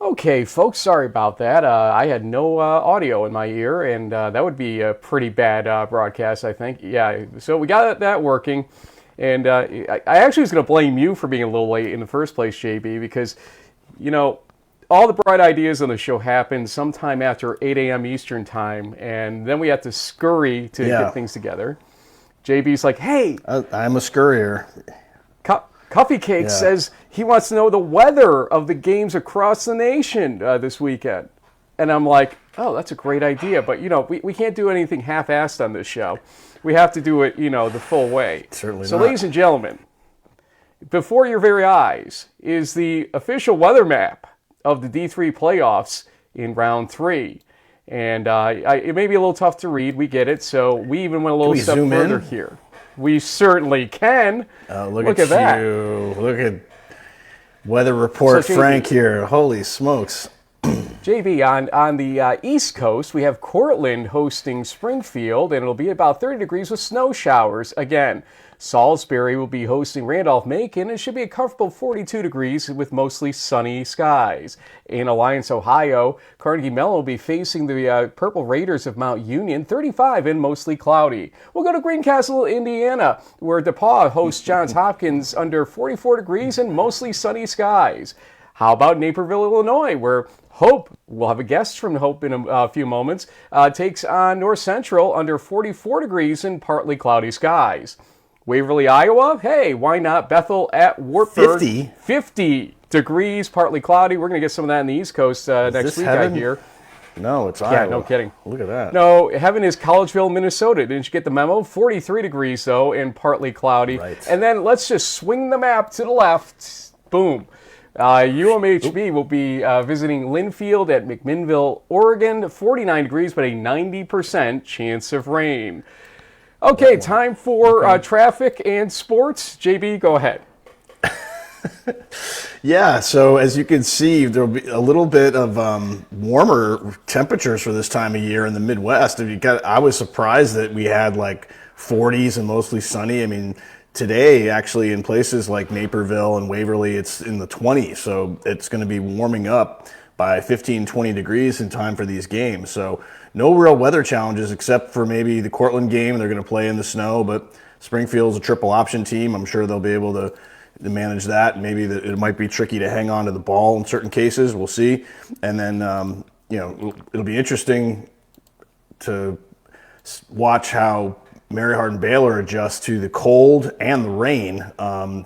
Okay, folks, sorry about that. I had no audio in my ear, and that would be a pretty bad broadcast, I think. Yeah, so we got that working, and I actually was going to blame you for being a little late in the first place, JB, because, you know, all the bright ideas on the show happen sometime after 8 a.m. Eastern time, and then we have to scurry to Yeah. get things together. JB's like, hey, I'm a scurrier. Coffee Cake Yeah. says he wants to know the weather of the games across the nation this weekend. And I'm like, oh, that's a great idea. But, you know, we can't do anything half-assed on this show. We have to do it, you know, the full way. Certainly so, not. ladies and gentlemen, before your very eyes is the official weather map of the D3 playoffs in round 3. And it may be a little tough to read. We get it. So we even went a little step further here. We certainly can. Look at that. You. Look at weather report So, Frank here. Holy smokes. JB, on the East Coast, we have Cortland hosting Springfield, and it'll be about 30 degrees with snow showers. Again, Salisbury will be hosting Randolph-Macon, and it should be a comfortable 42 degrees with mostly sunny skies. In Alliance, Ohio, Carnegie Mellon will be facing the Purple Raiders of Mount Union, 35 and mostly cloudy. We'll go to Greencastle, Indiana, where DePaul hosts Johns Hopkins under 44 degrees and mostly sunny skies. How about Naperville, Illinois, where Hope, we'll have a guest from Hope in a few moments, takes on North Central under 44 degrees and partly cloudy skies. Waverly, Iowa, hey, why not Bethel at Wartburg? 50 degrees, partly cloudy. We're going to get some of that on the East Coast next week, I hear. No, it's Iowa. Yeah, no kidding. Look at that. No, heaven is Collegeville, Minnesota. Didn't you get the memo? 43 degrees, though, and partly cloudy. Right. And then let's just swing the map to the left. Boom. UMHB will be visiting Linfield at McMinnville, Oregon. 49 degrees, but a 90% chance of rain. Okay, time for traffic and sports. JB, go ahead. Yeah, so as you can see, there'll be a little bit of warmer temperatures for this time of year in the Midwest. I was surprised that we had like 40s and mostly sunny. I mean, today, actually, in places like Naperville and Waverly, it's in the 20s. So it's going to be warming up by 15, 20 degrees in time for these games. So no real weather challenges except for maybe the Cortland game. They're going to play in the snow, but Springfield's a triple option team. I'm sure they'll be able to manage that. Maybe it might be tricky to hang on to the ball in certain cases. We'll see. And then, it'll be interesting to watch how Mary Hardin Baylor adjusts to the cold and the rain.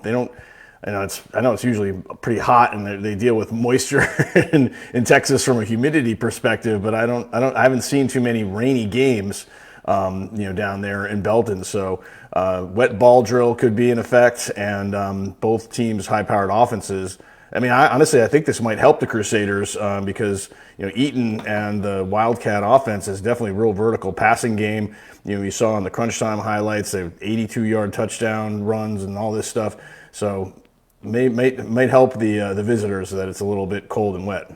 They don't, I know it's usually pretty hot and they deal with moisture in Texas from a humidity perspective, but I haven't seen too many rainy games, down there in Belton. So wet ball drill could be in effect, and both teams high-powered offenses. I mean, honestly, I think this might help the Crusaders because Eaton and the Wildcat offense is definitely a real vertical passing game. You saw on the crunch time highlights, they have 82-yard touchdown runs and all this stuff. So might help the visitors that it's a little bit cold and wet.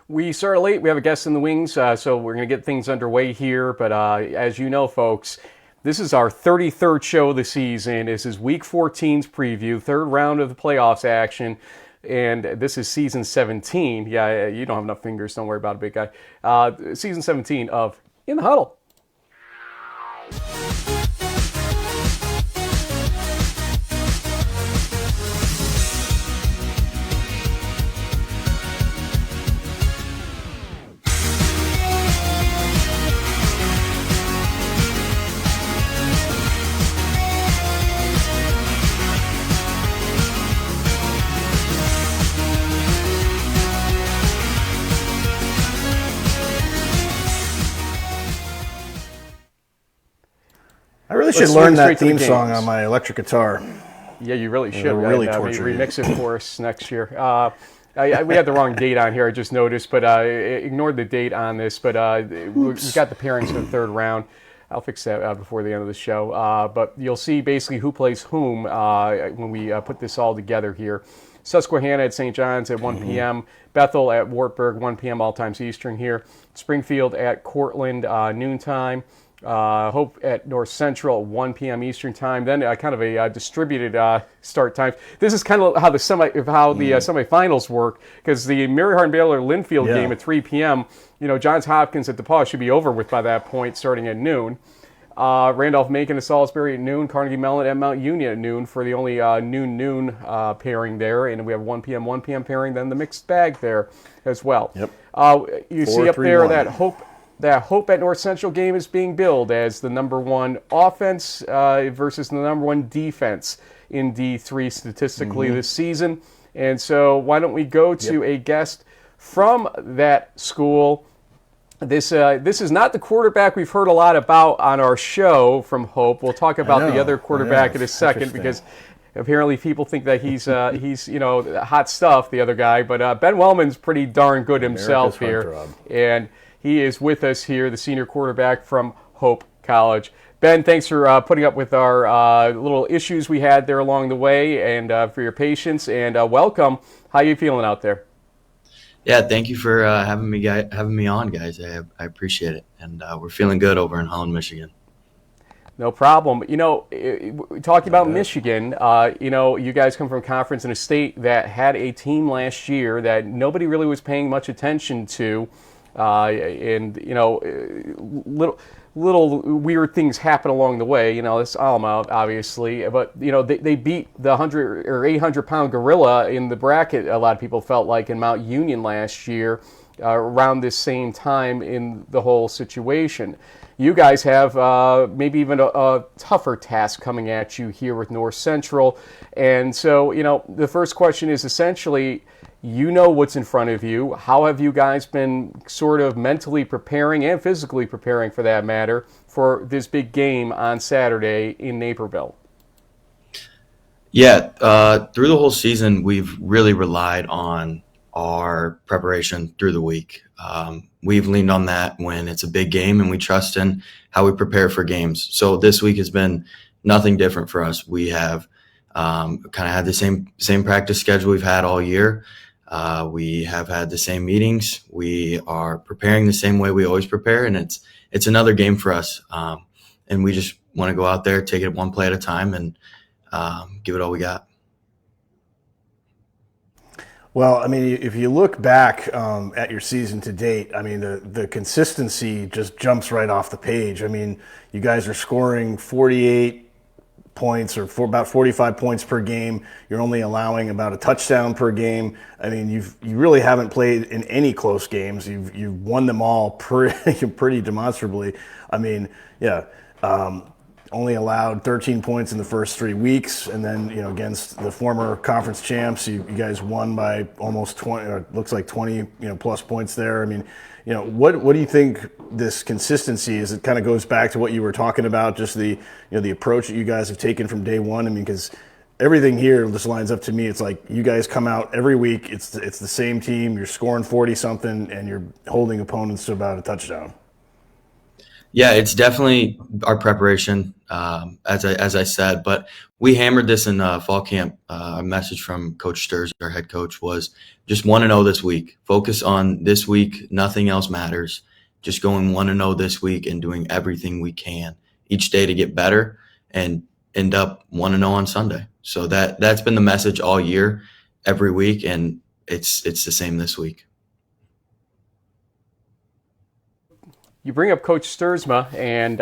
We started late. We have a guest in the wings, so we're going to get things underway here. But as you know, folks, this is our 33rd show of the season. This is Week 14's preview, third round of the playoffs action. And this is Season 17. Yeah, you don't have enough fingers. Don't worry about it, big guy. Season 17 of In the Huddle. I really should learn that theme song on my electric guitar. Yeah, you really should. Really maybe torture you. remix it for us next year. We had the wrong date on here, I just noticed, but ignored the date on this. But we've got the pairings for the third round. I'll fix that before the end of the show. But you'll see basically who plays whom when we put this all together here. Susquehanna at St. John's at 1 p.m. Bethel at Wartburg, 1 p.m. all times Eastern here. Springfield at Cortland, noontime. Hope at North Central at 1 p.m. Eastern time. Then kind of a distributed start time. This is kind of how the semifinals work, because the Mary Hardin Baylor Linfield game at 3 p.m. Johns Hopkins at DePaul should be over with by that point, starting at noon. Randolph-Macon to Salisbury at noon. Carnegie Mellon at Mount Union at noon for the only noon pairing there. And we have 1 p.m. pairing, then the mixed bag there as well. Yep. You see up there that Hope at North Central game is being billed as the number one offense versus the number one defense in D3 statistically this season. And so why don't we go to a guest from that school. This is not the quarterback we've heard a lot about on our show from Hope. We'll talk about the other quarterback in a second, because apparently people think that he's hot stuff, the other guy. But Ben Wellman's pretty darn good himself here. And he is with us here, the senior quarterback from Hope College. Ben, thanks for putting up with our little issues we had there along the way, and for your patience, and welcome. How you feeling out there? Yeah, thank you for having me on, guys. I appreciate it, and we're feeling good over in Holland, Michigan. No problem. Talking about Michigan, you guys come from a conference in a state that had a team last year that nobody really was paying much attention to, and little weird things happen along the way. This Alma, obviously, but they beat the 100 or 800-pound gorilla in the bracket. A lot of people felt like in Mount Union last year, around this same time in the whole situation. You guys have maybe even a tougher task coming at you here with North Central, and so the first question is essentially, what's in front of you. How have you guys been sort of mentally preparing and physically preparing, for that matter, for this big game on Saturday in Naperville? Yeah, through the whole season, we've really relied on our preparation through the week. We've leaned on that when it's a big game, and we trust in how we prepare for games. So this week has been nothing different for us. We have kind of had the same practice schedule we've had all year. We have had the same meetings. We are preparing the same way we always prepare, and it's another game for us. And we just want to go out there, take it one play at a time, and give it all we got. Well, I mean, if you look back at your season to date, I mean, the consistency just jumps right off the page. I mean, you guys are scoring 48 points or about 45 points per game. You're only allowing about a touchdown per game. I mean, you really haven't played in any close games. You've won them all pretty demonstrably. I mean, only allowed 13 points in the first 3 weeks, and then against the former conference champs, you guys won by almost 20, or it looks like 20 plus points there. I mean, what do you think this consistency is? It kind of goes back to what you were talking about, just the the approach that you guys have taken from day one. I mean, because everything here just lines up to me. It's like you guys come out every week. It's the same team. You're scoring 40 something, and you're holding opponents to about a touchdown. Yeah, it's definitely our preparation, as I said. But we hammered this in fall camp. A message from Coach Sturz, our head coach, was just 1-0 this week. Focus on this week. Nothing else matters. Just going 1-0 this week and doing everything we can each day to get better and end up 1-0 on Sunday. So that's been the message all year, every week, and it's the same this week. You bring up Coach Sturzma, and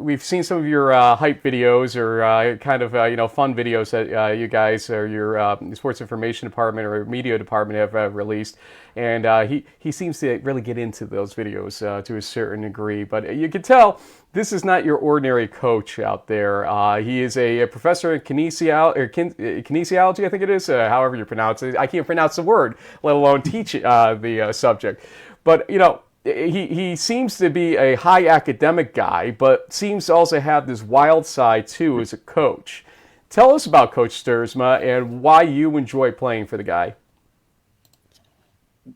we've seen some of your hype videos, or kind of fun videos that you guys, or your sports information department or media department, have released, and he seems to really get into those videos to a certain degree. But you can tell this is not your ordinary coach out there. He is a professor in kinesiology, I think it is, however you pronounce it. I can't pronounce the word, let alone teach the subject. But He seems to be a high academic guy, but seems to also have this wild side too as a coach. Tell us about Coach Sturzma and why you enjoy playing for the guy.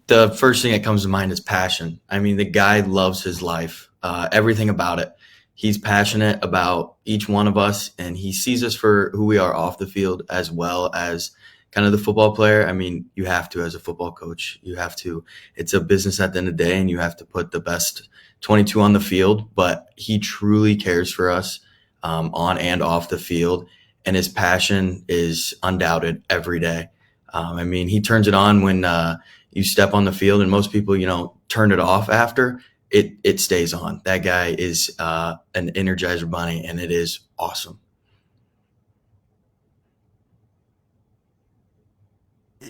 The first thing that comes to mind is passion. I mean, the guy loves his life, everything about it. He's passionate about each one of us, and he sees us for who we are off the field as well as kind of the football player. I mean, you have to, as a football coach, you have to, it's a business at the end of the day, and you have to put the best 22 on the field, but he truly cares for us on and off the field. And his passion is undoubted every day. I mean, he turns it on when you step on the field, and most people, turn it off after. It stays on. That guy is an Energizer Bunny, and it is awesome.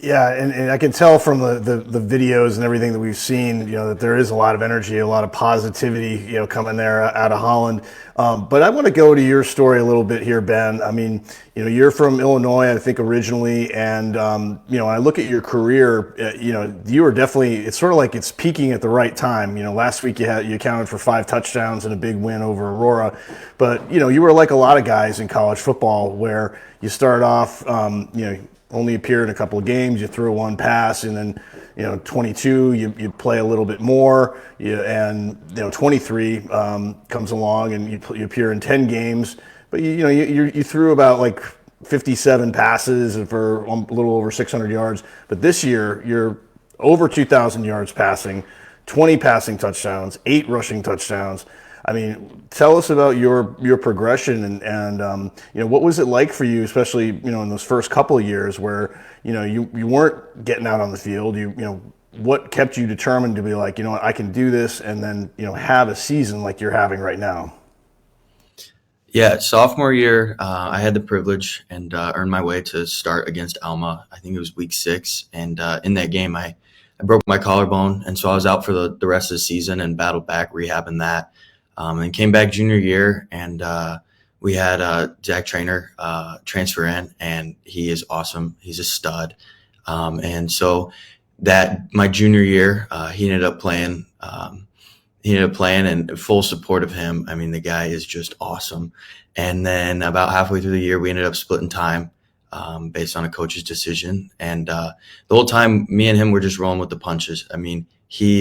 Yeah, and I can tell from the videos and everything that we've seen, that there is a lot of energy, a lot of positivity, coming there out of Holland. But I want to go to your story a little bit here, Ben. I mean, you're from Illinois, I think, originally, and when I look at your career, you were definitely, it's sort of like it's peaking at the right time. Last week you accounted for 5 touchdowns and a big win over Aurora, but you were like a lot of guys in college football where you start off, only appear in a couple of games, you throw 1 pass, and then 22 you play a little bit more, and 23 comes along and you appear in 10 games, but you threw about like 57 passes for a little over 600 yards. But this year you're over 2,000 yards passing, 20 passing touchdowns, 8 rushing touchdowns. I mean, tell us about your progression and what was it like for you, especially in those first couple of years where you weren't getting out on the field. What kept you determined to be like, I can do this, and then have a season like you're having right now? Yeah, sophomore year, I had the privilege and earned my way to start against Alma. I think it was week 6, and in that game, I broke my collarbone, and so I was out for the rest of the season and battled back, rehabbing that. And came back junior year, and we had Zach Trainer transfer in, and he is awesome. He's a stud. And so that my junior year, he ended up playing. And full support of him. I mean, the guy is just awesome. And then about halfway through the year, we ended up splitting time based on a coach's decision. And the whole time, me and him were just rolling with the punches. I mean, he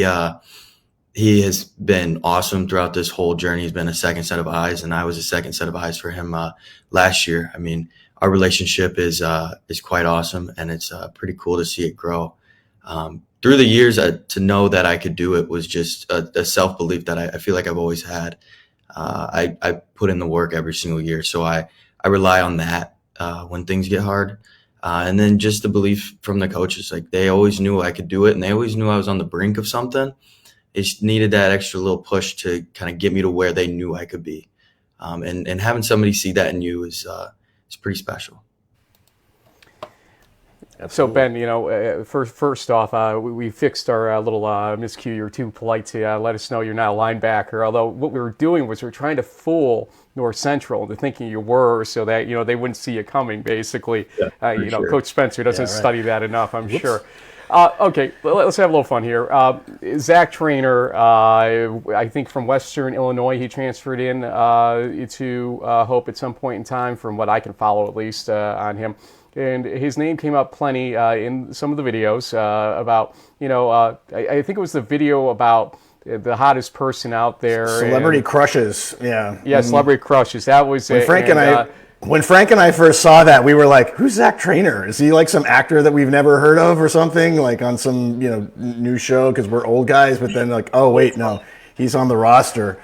has been awesome throughout this whole journey. He's been a second set of eyes, and I was a second set of eyes for him last year. I mean, our relationship is quite awesome, and it's pretty cool to see it grow. Through the years, to know that I could do it was just a self-belief that I feel like I've always had. I put in the work every single year, so I rely on that when things get hard. And then just the belief from the coaches, like they always knew I could do it, and they always knew I was on the brink of something. It just needed that extra little push to kind of get me to where they knew I could be. And having somebody see that in you is pretty special. So Ben, first off, we fixed our little miscue. You're too polite to let us know you're not a linebacker. Although what we were doing was we were trying to fool North Central into thinking you were, so that they wouldn't see you coming. Basically, Yeah, sure. Coach Spencer doesn't study that enough, I'm sure. Okay, let's have a little fun here. Zach Trainer, I think from Western Illinois, he transferred in to Hope at some point in time, from what I can follow at least on him. And his name came up plenty in some of the videos about, I think it was the video about the hottest person out there. Celebrity crushes, yeah. Yeah, celebrity crushes. That was when it. When Frank and I first saw that, we were like, who's Zach Trainer? Is he like some actor that we've never heard of or something, like on some, new show because we're old guys? But then like, oh, wait, no, he's on the roster.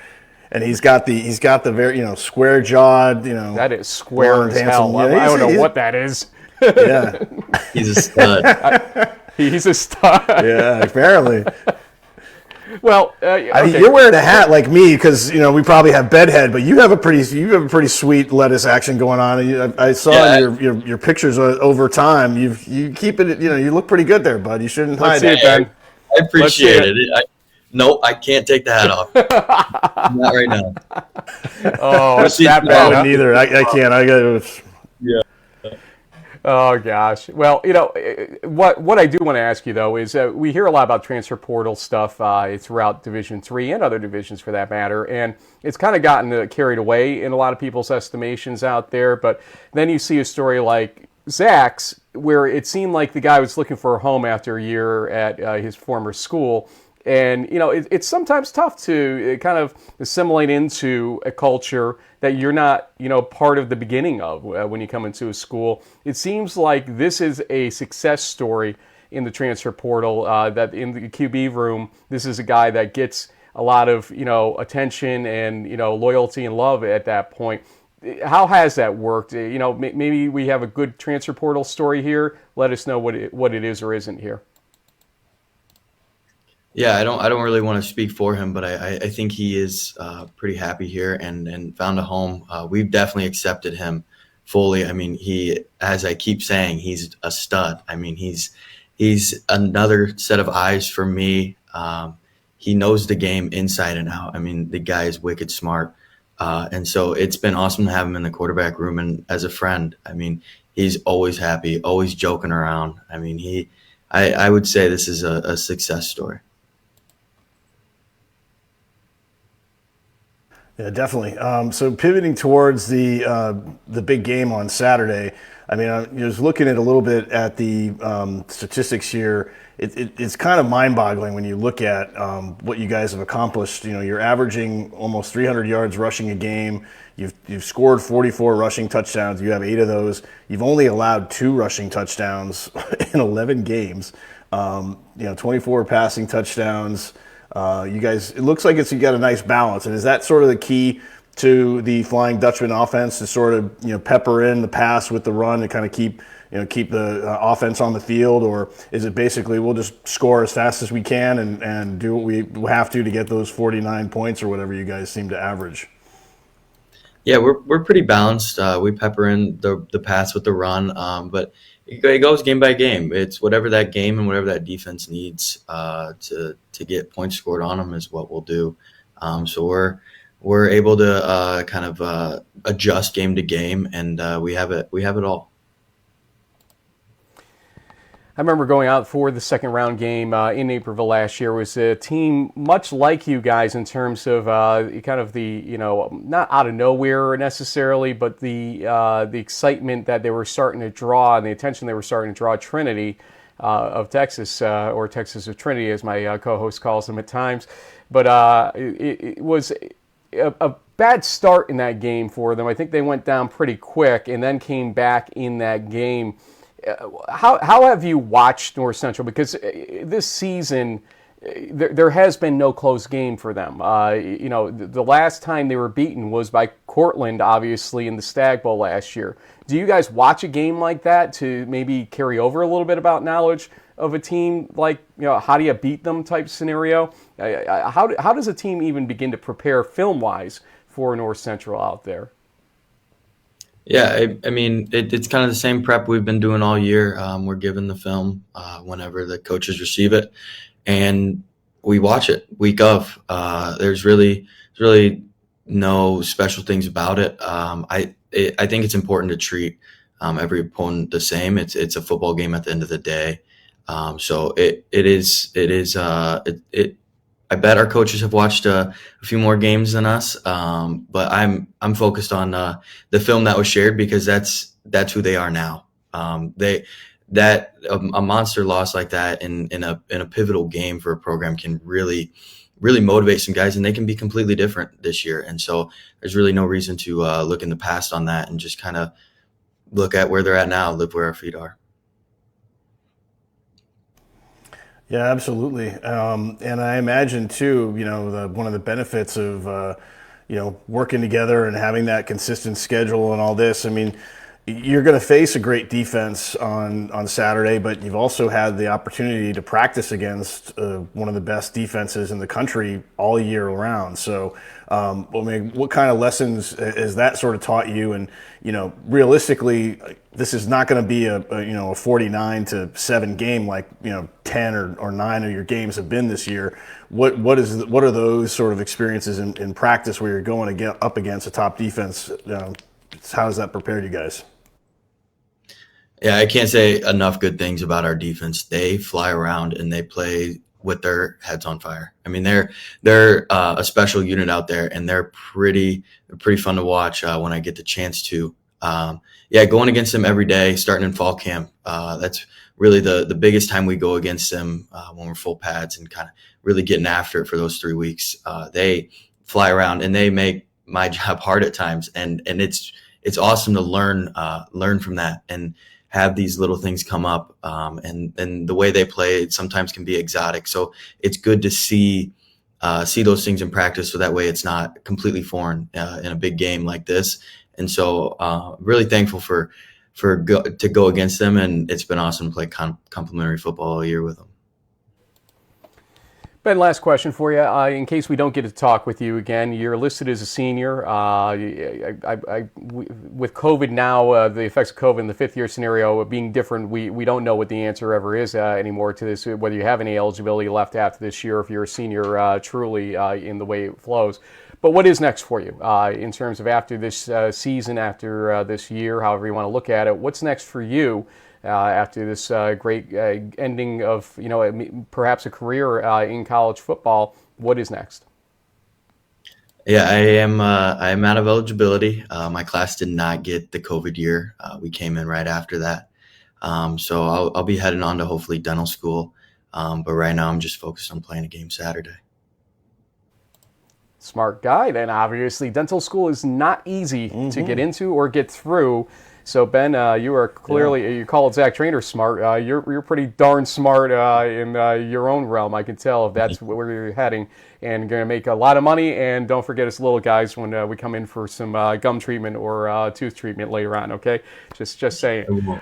And he's got the very, square jawed, That is square as hell. I don't know what that is. Yeah. He's a stud. He's a stud. Yeah, apparently. Well, I mean, okay. you're wearing a hat like me because we probably have bedhead, but you have a pretty sweet lettuce action going on. I saw your pictures over time. You keep it. You look pretty good there, bud. You shouldn't hide Let's see it, Ben. I appreciate it. No, I can't take the hat off. Not right now. Oh, it's that No, bad. neither. I can't. I got. Yeah. Oh gosh. Well, what I do want to ask you though is we hear a lot about transfer portal stuff throughout Division III and other divisions for that matter, and it's kind of gotten carried away in a lot of people's estimations out there. But then you see a story like Zach's, where it seemed like the guy was looking for a home after a year at his former school, And, it's sometimes tough to kind of assimilate into a culture that you're not, part of the beginning of when you come into a school. It seems like this is a success story in the transfer portal, that in the QB room, this is a guy that gets a lot of, attention and, loyalty and love at that point. How has that worked? Maybe we have a good transfer portal story here. Let us know what it is or isn't here. Yeah, I don't really want to speak for him, but I think he is pretty happy here and found a home. We've definitely accepted him fully. I mean, as I keep saying, he's a stud. I mean, he's another set of eyes for me. He knows the game inside and out. I mean, the guy is wicked smart. And so it's been awesome to have him in the quarterback room and as a friend. I mean, he's always happy, always joking around. I mean, I would say this is a success story. Yeah, definitely. So pivoting towards the big game on Saturday, I mean, I was looking at a little bit at the statistics here. It's kind of mind-boggling when you look at what you guys have accomplished. You're averaging almost 300 yards rushing a game. You've scored 44 rushing touchdowns. You have 8 of those. You've only allowed 2 rushing touchdowns in 11 games. 24 passing touchdowns. You guys, it looks like you got a nice balance. And is that sort of the key to the Flying Dutchman offense, to sort of, pepper in the pass with the run and kind of keep the offense on the field? Or is it basically we'll just score as fast as we can and do what we have to get those 49 points or whatever you guys seem to average? Yeah, we're pretty balanced. We pepper in the pass with the run, but it goes game by game. It's whatever that game and whatever that defense needs to get points scored on them is what we'll do. So we're able to kind of adjust game to game, and we have it all. I remember going out for the second round game in Naperville last year. It was a team much like you guys in terms of kind of the, not out of nowhere necessarily, but the excitement that they were starting to draw and the attention they were starting to draw. Trinity of Texas, or Texas of Trinity, as my co-host calls them at times. But it was a bad start in that game for them. I think they went down pretty quick and then came back in that game. How have you watched North Central? Because this season, there has been no close game for them. The last time they were beaten was by Cortland, obviously, in the Stag Bowl last year. Do you guys watch a game like that to maybe carry over a little bit about knowledge of a team like, how do you beat them type scenario? How does a team even begin to prepare film-wise for North Central out there? Yeah, I mean, it's kind of the same prep we've been doing all year. We're given the film whenever the coaches receive it, and we watch it week of. There's really no special things about it. I think it's important to treat every opponent the same. It's a football game at the end of the day. So it is. I bet our coaches have watched a few more games than us, but I'm focused on the film that was shared because that's who they are now. A monster loss like that in a pivotal game for a program can really motivate some guys, and they can be completely different this year. And so there's really no reason to look in the past on that and just kind of look at where they're at now, live where our feet are. Yeah, absolutely. And I imagine too, one of the benefits of, working together and having that consistent schedule and all this. I mean, you're going to face a great defense on Saturday, but you've also had the opportunity to practice against one of the best defenses in the country all year round. So, what kind of lessons has that sort of taught you? And, realistically, this is not going to be a 49-7 game like 10 or 9 of your games have been this year. What are those sort of experiences in practice where you're going to get up against a top defense? How has that prepared you guys? Yeah, I can't say enough good things about our defense. They fly around and they play with their heads on fire. I mean, they're a special unit out there, and they're pretty fun to watch when I get the chance to. Going against them every day, starting in fall camp. That's really the biggest time we go against them when we're full pads and kind of really getting after it for those 3 weeks. They fly around and they make my job hard at times, and it's awesome to learn from that and have these little things come up. And the way they play sometimes can be exotic, so it's good to see those things in practice, so that way it's not completely foreign in a big game like this. And so really thankful to go against them, and it's been awesome to play complimentary football all year with them. Ben, last question for you. In case we don't get to talk with you again, you're listed as a senior. With COVID now, the effects of COVID in the fifth-year scenario being different, we don't know what the answer ever is anymore to this, whether you have any eligibility left after this year, if you're a senior truly in the way it flows. But what is next for you in terms of after this season, after this year, however you want to look at it? What's next for you after this great ending of, perhaps a career in college football? What is next? Yeah, I am out of eligibility. My class did not get the COVID year. We came in right after that. So I'll be heading on to hopefully dental school. But right now I'm just focused on playing a game Saturday. Smart guy. Then obviously dental school is not easy to get into or get through. So Ben, you are clearly, you call it Zach Trainer smart. You're pretty darn smart in your own realm. I can tell if that's where you're heading, and going to make a lot of money. And don't forget us little guys when we come in for some gum treatment or tooth treatment later on. Okay, just saying.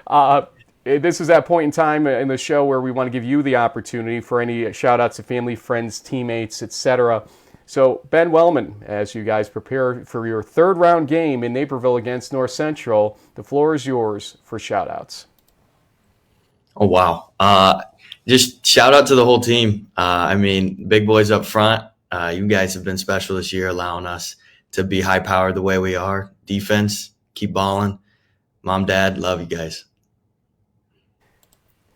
This is that point in time in the show where we want to give you the opportunity for any shout outs to family, friends, teammates, etc. So, Ben Wellman, as you guys prepare for your third round game in Naperville against North Central, the floor is yours for shout-outs. Oh, wow. Just shout out to the whole team. Big boys up front. You guys have been special this year, allowing us to be high-powered the way we are. Defense, keep balling. Mom, Dad, love you guys.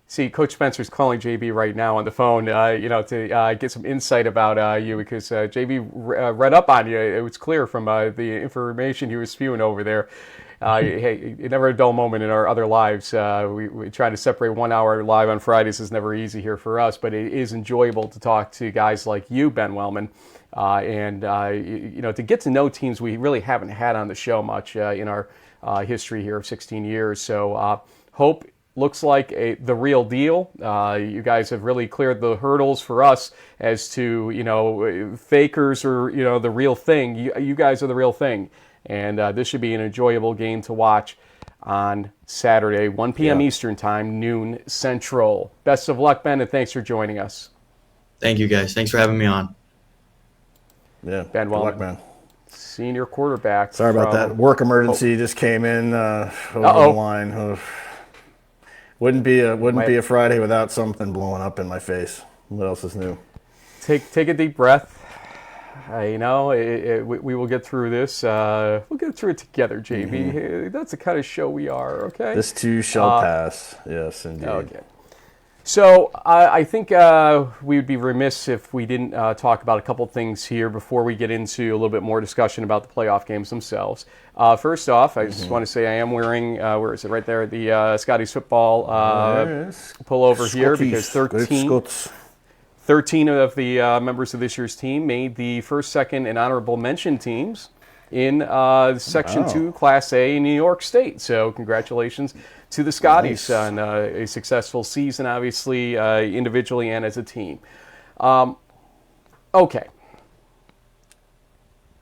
See, Coach Spencer's calling JB right now on the phone, to get some insight about you, because JB read up on you. It was clear from the information he was spewing over there. Hey, never a dull moment in our other lives. We try to separate 1 hour live on Fridays is never easy here for us, but it is enjoyable to talk to guys like you, Ben Wellman, and to get to know teams we really haven't had on the show much in our history here of 16 years. So hope looks like the real deal. You guys have really cleared the hurdles for us as to, fakers or, the real thing. You guys are the real thing. And this should be an enjoyable game to watch on Saturday, 1 p.m. Eastern Time, noon Central. Best of luck, Ben, and thanks for joining us. Thank you, guys. Thanks for having me on. Yeah, Ben Wellman, good luck, man. Senior quarterback. Sorry about that. Work emergency just came in over the line. Wouldn't be a Friday without something blowing up in my face. What else is new? Take a deep breath. We will get through this. We'll get through it together, JB. Mm-hmm. That's the kind of show we are, okay? This too shall pass. Yes, indeed. Okay. So I think we would be remiss if we didn't talk about a couple things here before we get into a little bit more discussion about the playoff games themselves. First off, I just want to say I am wearing, where is it, right there, the Scotty's football pullover here, because 13 of the members of this year's team made the first, second, and honorable mention teams in Section 2 Class A in New York State. So congratulations to the Scotties on a successful season, obviously, individually and as a team. Okay.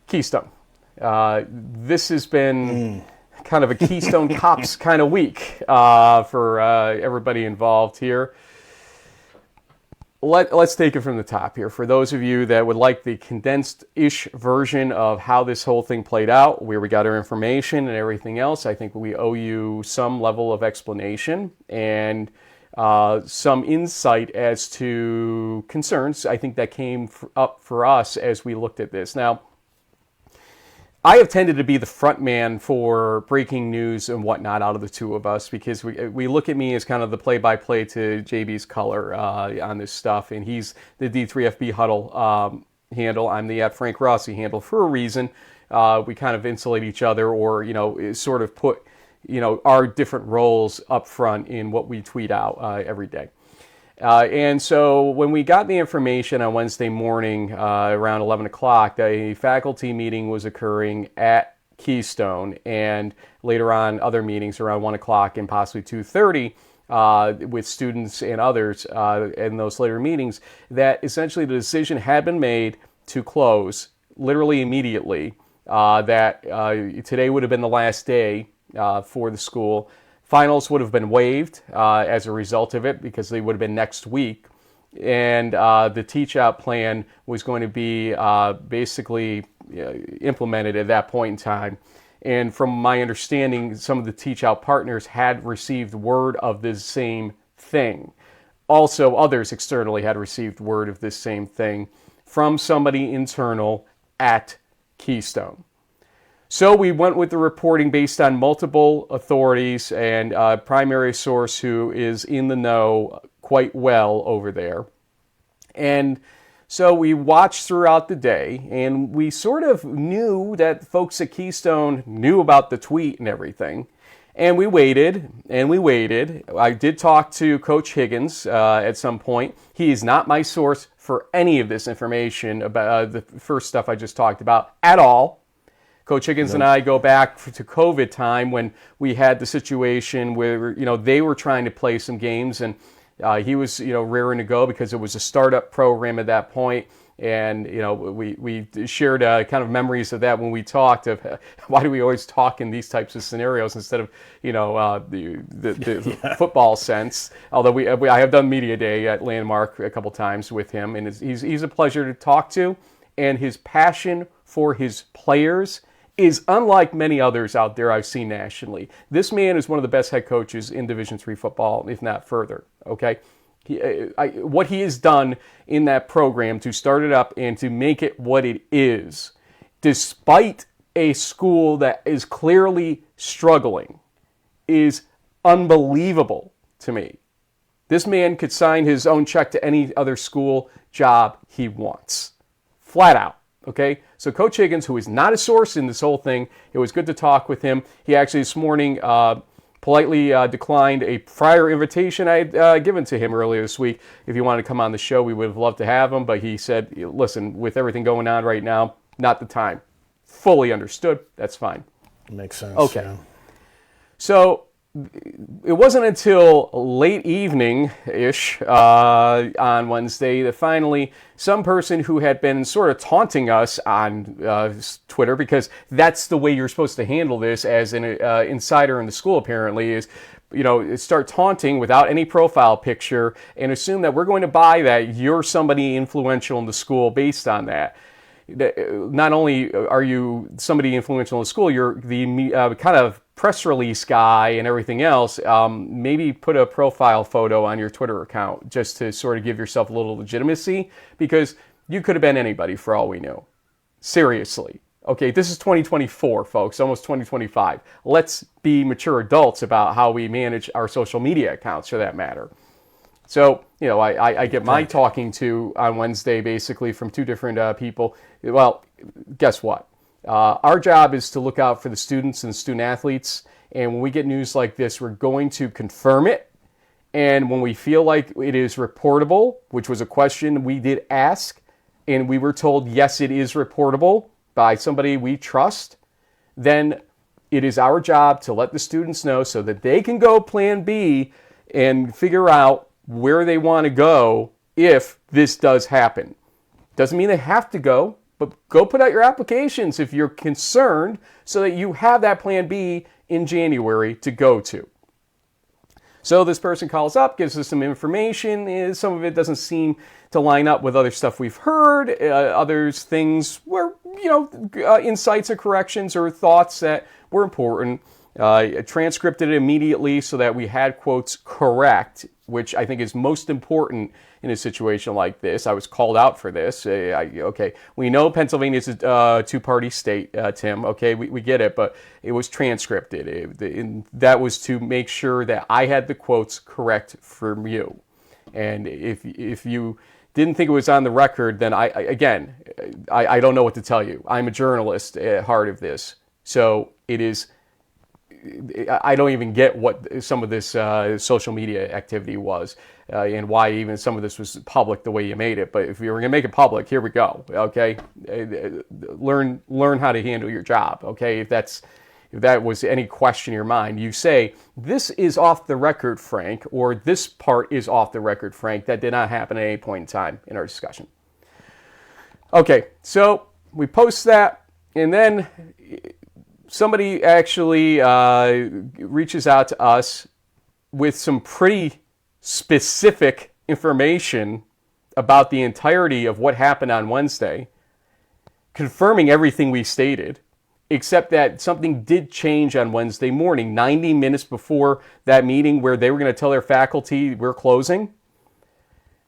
Keystone. This has been kind of a Keystone Cops kind of week for everybody involved here. Let's take it from the top here. For those of you that would like the condensed-ish version of how this whole thing played out, where we got our information and everything else, I think we owe you some level of explanation and some insight as to concerns, I think, that came up for us as we looked at this. Now, I have tended to be the front man for breaking news and whatnot out of the two of us, because we look at me as kind of the play-by-play to JB's color on this stuff, and he's the D3FB Huddle handle. I'm the @Frank Rossi handle for a reason. We kind of insulate each other, or sort of put our different roles up front in what we tweet out every day. And so when we got the information on Wednesday morning around 11 o'clock, a faculty meeting was occurring at Keystone, and later on other meetings around 1 o'clock and possibly 2:30 with students and others in those later meetings, that essentially the decision had been made to close literally immediately, that today would have been the last day for the school. Finals would have been waived as a result of it because they would have been next week. And the teach-out plan was going to be basically implemented at that point in time. And from my understanding, some of the teach-out partners had received word of this same thing. Also, others externally had received word of this same thing from somebody internal at Keystone. So we went with the reporting based on multiple authorities and a primary source who is in the know quite well over there. And so we watched throughout the day, and we sort of knew that folks at Keystone knew about the tweet and everything. And we waited, and we waited. I did talk to Coach Higgins at some point. He is not my source for any of this information about the first stuff I just talked about at all. Coach Higgins and I go back to COVID time when we had the situation where, they were trying to play some games, and he was, raring to go because it was a startup program at that point. And, we shared kind of memories of that when we talked of why do we always talk in these types of scenarios instead of, the football sense. Although I have done media day at Landmark a couple times with him, and he's a pleasure to talk to. And his passion for his players is unlike many others out there I've seen nationally. This man is one of the best head coaches in Division III football, if not further, okay? What he has done in that program to start it up and to make it what it is, despite a school that is clearly struggling, is unbelievable to me. This man could sign his own check to any other school job he wants. Flat out. Okay, so Coach Higgins, who is not a source in this whole thing, it was good to talk with him. He actually this morning politely declined a prior invitation I had given to him earlier this week. If he wanted to come on the show, we would have loved to have him, but he said, listen, with everything going on right now, not the time. Fully understood. That's fine. Makes sense. Okay. Yeah. So it wasn't until late evening-ish on Wednesday that finally some person who had been sort of taunting us on Twitter, because that's the way you're supposed to handle this as an insider in the school apparently, is start taunting without any profile picture and assume that we're going to buy that you're somebody influential in the school based on that. Not only are you somebody influential in the school, you're the kind of press release guy and everything else. Maybe put a profile photo on your Twitter account just to sort of give yourself a little legitimacy, because you could have been anybody for all we knew. Seriously. Okay, this is 2024, folks, almost 2025. Let's be mature adults about how we manage our social media accounts, for that matter. So, I get my talking to on Wednesday basically from two different people. Well, guess what? Our job is to look out for the students and the student athletes. And when we get news like this, we're going to confirm it. And when we feel like it is reportable, which was a question we did ask, and we were told, yes, it is reportable by somebody we trust, then it is our job to let the students know so that they can go plan B and figure out where they want to go if this does happen. Doesn't mean they have to go, but go put out your applications if you're concerned so that you have that plan B in January to go to. So this person calls up, gives us some information. Some of it doesn't seem to line up with other stuff we've heard. Others things were, insights or corrections or thoughts that were important. Transcribed it immediately so that we had quotes correct, which I think is most important in a situation like this. I was called out for this. Okay, we know Pennsylvania is a two-party state, Tim. Okay, we get it, but it was transcribed. That was to make sure that I had the quotes correct from you. And if you didn't think it was on the record, then I don't know what to tell you. I'm a journalist at heart of this. So it is I don't even get what some of this social media activity was and why even some of this was public the way you made it. But if you were going to make it public, here we go. Okay, learn how to handle your job. Okay, if that was any question in your mind, you say, this is off the record, Frank, or this part is off the record, Frank. That did not happen at any point in time in our discussion. Okay, so we post that, and then somebody actually reaches out to us with some pretty specific information about the entirety of what happened on Wednesday, confirming everything we stated, except that something did change on Wednesday morning, 90 minutes before that meeting where they were going to tell their faculty we're closing.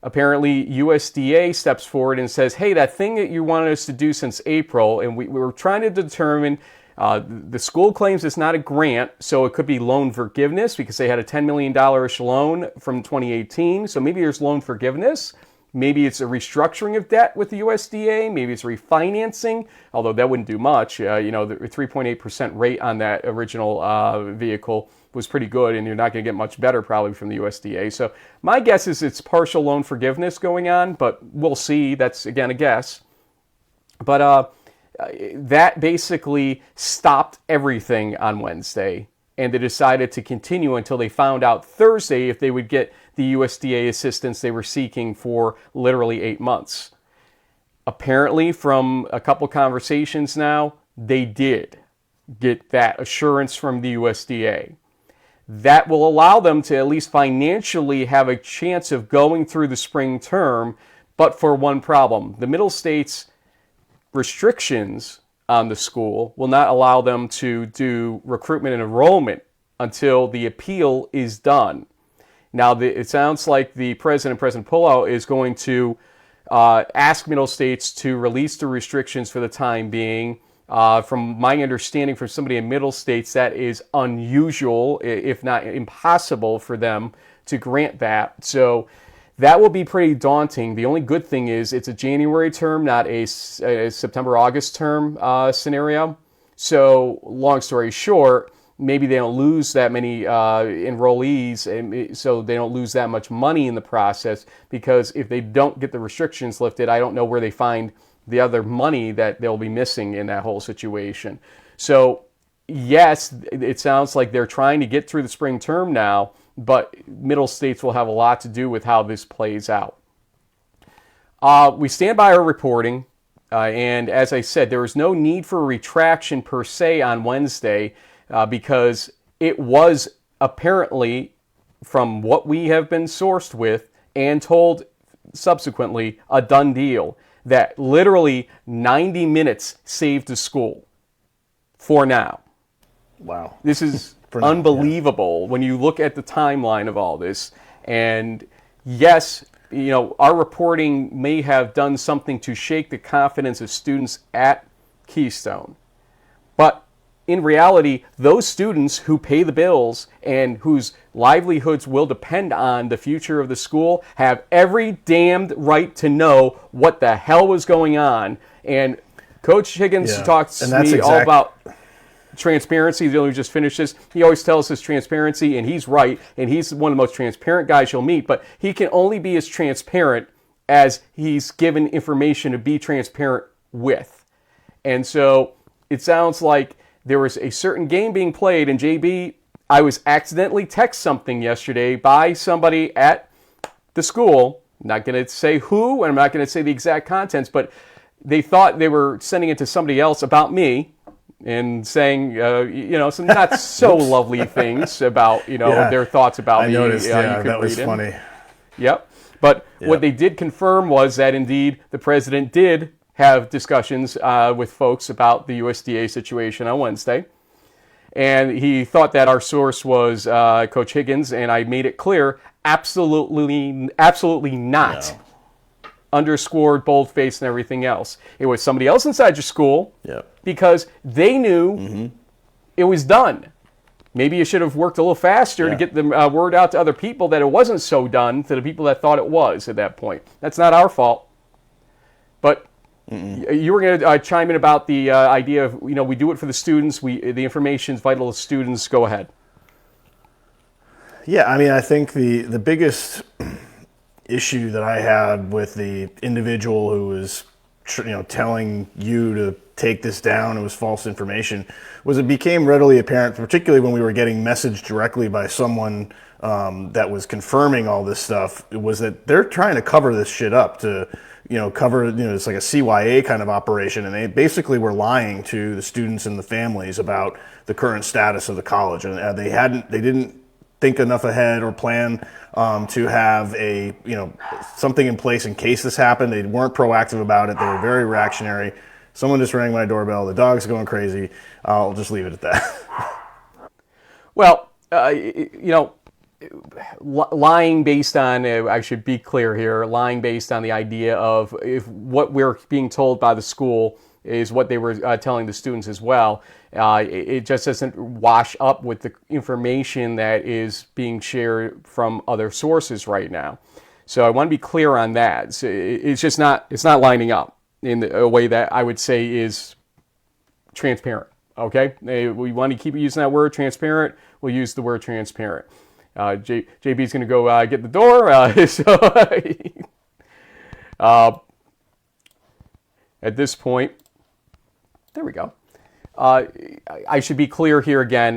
Apparently, USDA steps forward and says, hey, that thing that you wanted us to do since April, and we were trying to determine, the school claims it's not a grant, so it could be loan forgiveness because they had a $10 million loan from 2018. So maybe there's loan forgiveness. Maybe it's a restructuring of debt with the USDA. Maybe it's refinancing, although that wouldn't do much. The 3.8% rate on that original vehicle was pretty good, and you're not going to get much better probably from the USDA. So my guess is it's partial loan forgiveness going on, but we'll see. That's, again, a guess. But that basically stopped everything on Wednesday, and they decided to continue until they found out Thursday if they would get the USDA assistance they were seeking for literally 8 months. Apparently, from a couple conversations now, they did get that assurance from the USDA. That will allow them to at least financially have a chance of going through the spring term, but for one problem. The middle states' restrictions on the school will not allow them to do recruitment and enrollment until the appeal is done. Now, it sounds like President Pullo, is going to ask middle states to release the restrictions for the time being. From my understanding from somebody in middle states, that is unusual, if not impossible for them to grant that. So that will be pretty daunting. The only good thing is it's a January term, not a September-August term scenario. So long story short, maybe they don't lose that many enrollees, and so they don't lose that much money in the process, because if they don't get the restrictions lifted, I don't know where they find the other money that they'll be missing in that whole situation. So yes, it sounds like they're trying to get through the spring term now, but middle states will have a lot to do with how this plays out. We stand by our reporting, and as I said, there was no need for a retraction per se on Wednesday, because it was apparently, from what we have been sourced with and told subsequently, a done deal. That literally 90 minutes saved the school for now. Wow. This is unbelievable when you look at the timeline of all this. And yes, our reporting may have done something to shake the confidence of students at Keystone. But in reality, those students who pay the bills and whose livelihoods will depend on the future of the school have every damned right to know what the hell was going on. And Coach Higgins talks to me all about transparency. We just finished this. He always tells us transparency, and he's right. And he's one of the most transparent guys you'll meet. But he can only be as transparent as he's given information to be transparent with. And so it sounds like there was a certain game being played, and JB, I was accidentally texted something yesterday by somebody at the school. I'm not going to say who, and I'm not going to say the exact contents, but they thought they were sending it to somebody else about me and saying, some not so lovely things about, their thoughts about me. I noticed, that was funny. Yep. But what they did confirm was that indeed the president did have discussions with folks about the USDA situation on Wednesday. And he thought that our source was Coach Higgins, and I made it clear, absolutely not. No. Underscored, bold-faced, and everything else. It was somebody else inside your school because they knew it was done. Maybe you should have worked a little faster to get the word out to other people that it wasn't so done, to the people that thought it was at that point. That's not our fault. But You were going to chime in about the idea of, we do it for the students. The information is vital to students. Go ahead. Yeah, I mean, I think the biggest issue that I had with the individual who was, telling you to take this down, it was false information, was it became readily apparent, particularly when we were getting messaged directly by someone that was confirming all this stuff, was that they're trying to cover this shit up to, cover, it's like a CYA kind of operation, and they basically were lying to the students and the families about the current status of the college, and they didn't think enough ahead or plan to have something in place in case this happened. They weren't proactive about it. They were very reactionary. Someone just rang my doorbell. The dog's going crazy. I'll just leave it at that. Well, lying based on, I should be clear here, lying based on the idea of if what we're being told by the school is what they were telling the students as well. It just doesn't wash up with the information that is being shared from other sources right now. So I want to be clear on that. So it's not lining up in a way that I would say is transparent. Okay, we want to keep using that word transparent. We'll use the word transparent. JB's going to go get the door. At this point, there we go. I should be clear here again.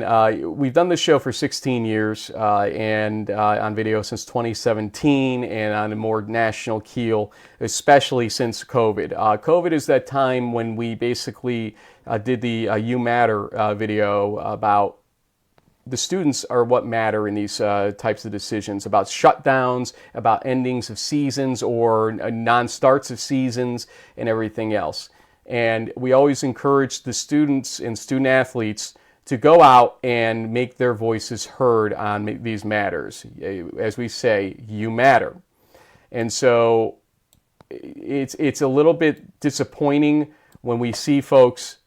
We've done this show for 16 years and on video since 2017 and on a more national keel, especially since COVID. COVID is that time when we basically did the You Matter video about the students are what matter in these types of decisions, about shutdowns, about endings of seasons or non-starts of seasons and everything else. And we always encourage the students and student athletes to go out and make their voices heard on these matters. As we say, you matter. And so it's a little bit disappointing when we see folks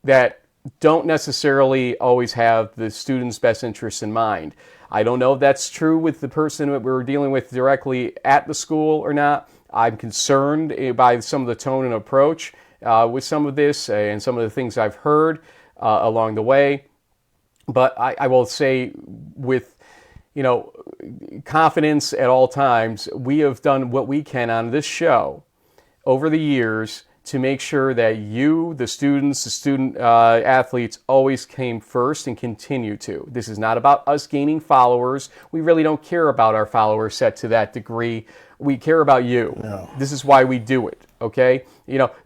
that don't necessarily always have the student's best interests in mind. I don't know if that's true with the person that we're dealing with directly at the school or not. I'm concerned by some of the tone and approach with some of this and some of the things I've heard along the way. But I will say with confidence at all times, we have done what we can on this show over the years to make sure that you, the students, the student athletes, always came first and continue to. This is not about us gaining followers. We really don't care about our follower set to that degree. We care about you. No. This is why we do it, okay?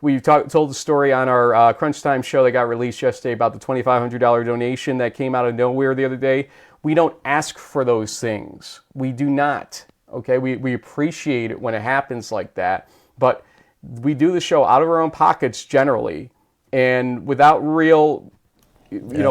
We told the story on our Crunch Time show that got released yesterday about the $2,500 donation that came out of nowhere the other day. We don't ask for those things. We do not, okay? We appreciate it when it happens like that, but we do the show out of our own pockets generally and without real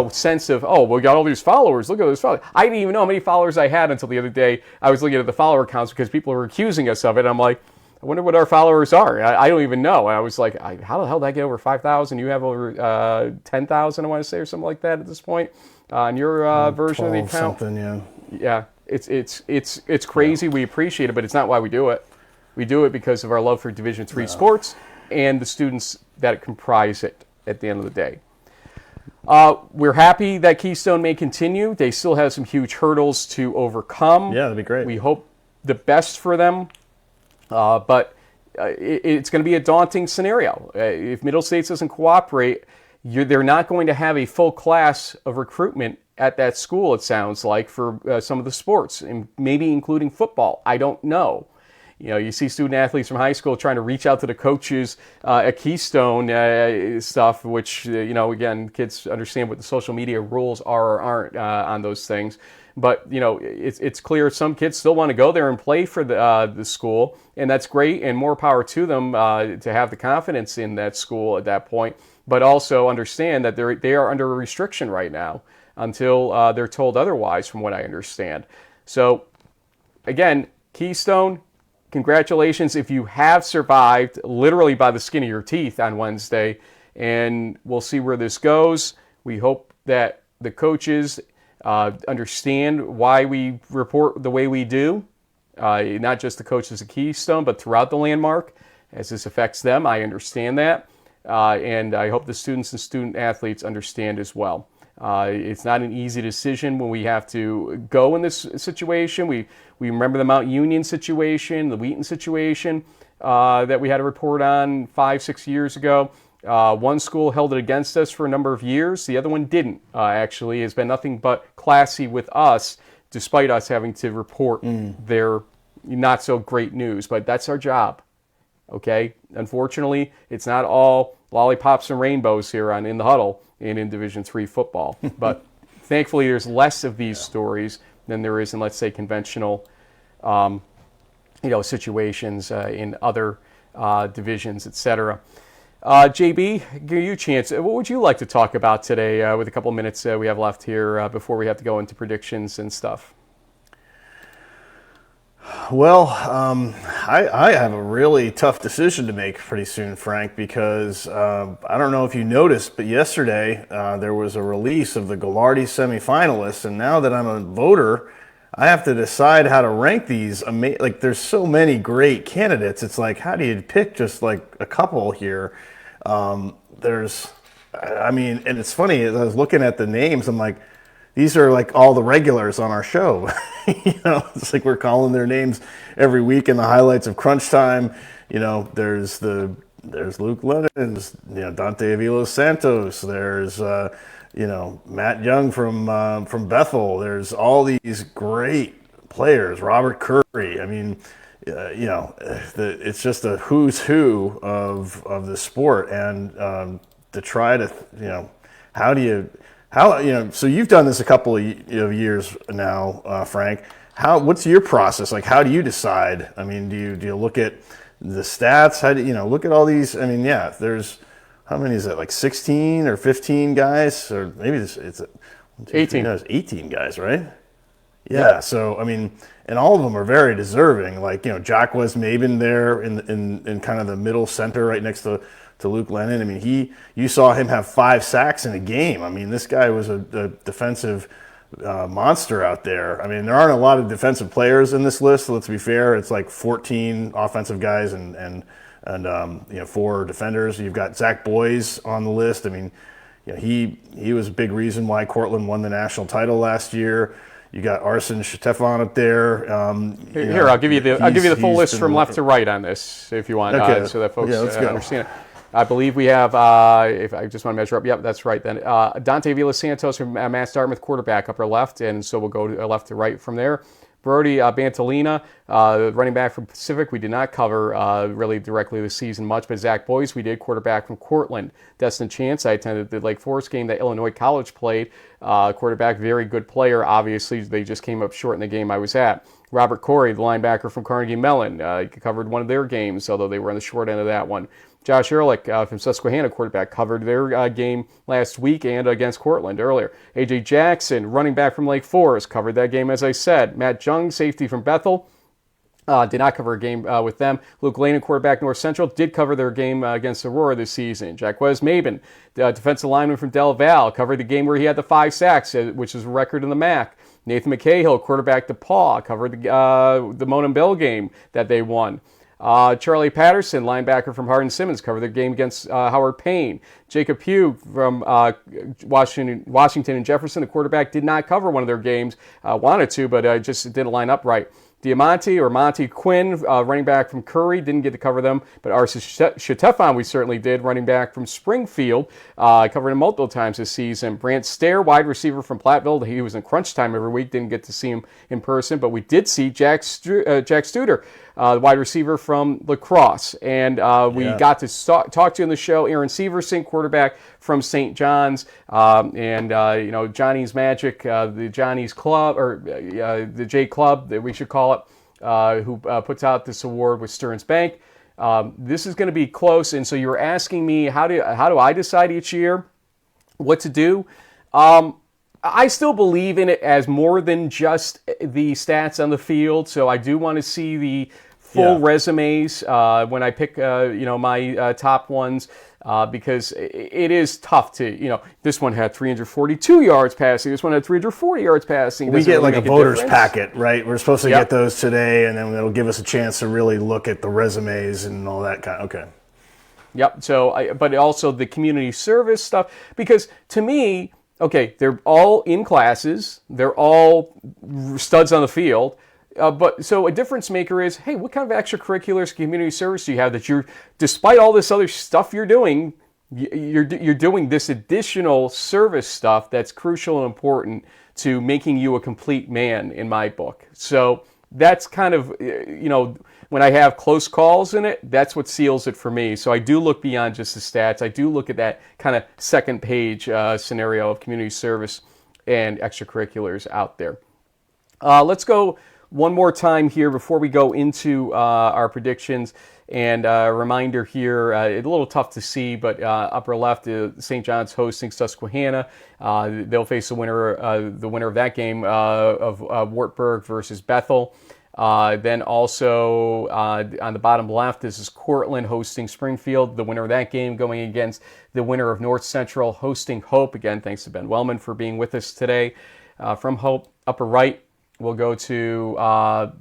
sense of, we got all these followers, look at those followers. I didn't even know how many followers I had until the other day. I was looking at the follower counts because people were accusing us of it. I'm like, I wonder what our followers are. I don't even know. And I was like, how the hell did I get over 5,000? You have over 10,000, I want to say, or something like that at this point on your version of the account. Something, yeah. It's crazy. We appreciate it, but it's not why we do it. We do it because of our love for Division III sports and the students that comprise it at the end of the day. We're happy that Keystone may continue. They still have some huge hurdles to overcome. Yeah, that'd be great. We hope the best for them, but it's going to be a daunting scenario. If Middle States doesn't cooperate, they're not going to have a full class of recruitment at that school, it sounds like, for some of the sports, and maybe including football. I don't know. You see student athletes from high school trying to reach out to the coaches at Keystone stuff, which, again, kids understand what the social media rules are or aren't on those things. But, it's clear some kids still want to go there and play for the school, and that's great, and more power to them to have the confidence in that school at that point. But also understand that they are under a restriction right now until they're told otherwise, from what I understand. So, again, Keystone, congratulations if you have survived literally by the skin of your teeth on Wednesday, and we'll see where this goes. We hope that the coaches understand why we report the way we do, not just the coaches at Keystone, but throughout the Landmark, as this affects them. I understand that, and I hope the students and student athletes understand as well. It's not an easy decision when we have to go in this situation. We remember the Mount Union situation, the Wheaton situation that we had a report on 5-6 years ago. One school held it against us for a number of years. The other one didn't, actually. It's been nothing but classy with us, despite us having to report their not so great news. But that's our job, okay? Unfortunately, it's not all lollipops and rainbows here on In the Huddle and in Division III football. But thankfully, there's less of these stories than there is in, let's say, conventional situations in other divisions, etc. JB, give you a chance. What would you like to talk about today with a couple minutes we have left here before we have to go into predictions and stuff? Well, I have a really tough decision to make pretty soon, Frank, because I don't know if you noticed, but yesterday there was a release of the Gallardi semifinalists, and now that I'm a voter, I have to decide how to rank these. Like, there's so many great candidates. It's like, how do you pick just like a couple here? And it's funny, as I was looking at the names, I'm like, these are like all the regulars on our show. It's like we're calling their names every week in the highlights of Crunch Time. There's Luke Lennon, Dante Avila Santos. There's Matt Young from Bethel. There's all these great players. Robert Curry. I mean, it's just a who's who of the sport, and to try to so you've done this a couple of years now, Frank. What's your process? Like, how do you decide? I mean, do you look at the stats? How do you look at all these? I mean, yeah, there's, how many is it? Like 16 or 15 guys, or maybe it's 18. There's 18 guys, right? Yeah. So I mean, and all of them are very deserving. Like Jacques Mabin there in kind of the middle center, right next to Luke Lennon. I mean, you saw him have 5 sacks in a game. I mean, this guy was a defensive monster out there. I mean, there aren't a lot of defensive players in this list. So let's be fair. It's like 14 offensive guys and 4 defenders. You've got Zach Boyes on the list. I mean, he was a big reason why Cortland won the national title last year. You got Arsen Shetefan up there. Here, I'll give you the full list from left to right on this, if you want, okay. so that folks understand it. Go. I believe we have, if I just want to measure up, yep, that's right then. Dante Avila Santos from Mass Dartmouth, quarterback, upper left, and so we'll go left to right from there. Brody Bantalina, running back from Pacific, we did not cover really directly this season much, but Zach Boyes, we did, quarterback from Cortland. Destin Chance, I attended the Lake Forest game that Illinois College played, quarterback, very good player, obviously, they just came up short in the game I was at. Robert Corey, the linebacker from Carnegie Mellon, covered one of their games, although they were on the short end of that one. Josh Ehrlich from Susquehanna, quarterback, covered their game last week and against Cortland earlier. A.J. Jackson, running back from Lake Forest, covered that game, as I said. Matt Jung, safety from Bethel, did not cover a game with them. Luke Lane, quarterback, North Central, did cover their game against Aurora this season. Jacques Mabin, the defensive lineman from Del Valle, covered the game where he had the 5 sacks, which is a record in the MAC. Nathan McCahill, quarterback, DePaul, covered the Monon Bell game that they won. Charlie Patterson, linebacker from Hardin-Simmons, covered the game against Howard Payne. Jacob Pugh from Washington and Jefferson, the quarterback, did not cover one of their games. Wanted to, but just didn't line up right. Monty Quinn, running back from Curry, didn't get to cover them, but Arsen Shetefan we certainly did, running back from Springfield, covered him multiple times this season. Brant Stair, wide receiver from Platteville, he was in crunch time every week, didn't get to see him in person, but we did see Jack Studer, the wide receiver from La Crosse, and we got to talk to in the show Aaron Severson, quarterback from St. John's, and Johnny's Magic, the Johnny's Club, or the J Club that we should call it, who puts out this award with Stearns Bank. This is going to be close, and so you're asking me how do I decide each year what to do? I still believe in it as more than just the stats on the field, so I do want to see the full resumes when I pick my top ones because it is tough to, this one had 342 yards passing, this one had 340 yards passing. We get like a voter's difference. packet, right? We're supposed to get those today, and then it'll give us a chance to really look at the resumes and all that kind. Okay. Yep. So, but also the community service stuff, because to me, okay, they're all in classes, they're all studs on the field. But so a difference maker is, hey, what kind of extracurriculars, community service do you have that you're, despite all this other stuff you're doing, you're doing this additional service stuff that's crucial and important to making you a complete man in my book. So that's kind of, when I have close calls in it, that's what seals it for me. So I do look beyond just the stats. I do look at that kind of second page scenario of community service and extracurriculars out there. Let's go one more time here before we go into our predictions. And a reminder here, it's a little tough to see, but upper left, St. John's hosting Susquehanna. They'll face the winner of that game of Wartburg versus Bethel. Then also on the bottom left, this is Cortland hosting Springfield. The winner of that game going against the winner of North Central hosting Hope. Again, thanks to Ben Wellman for being with us today. From Hope, upper right, we'll go to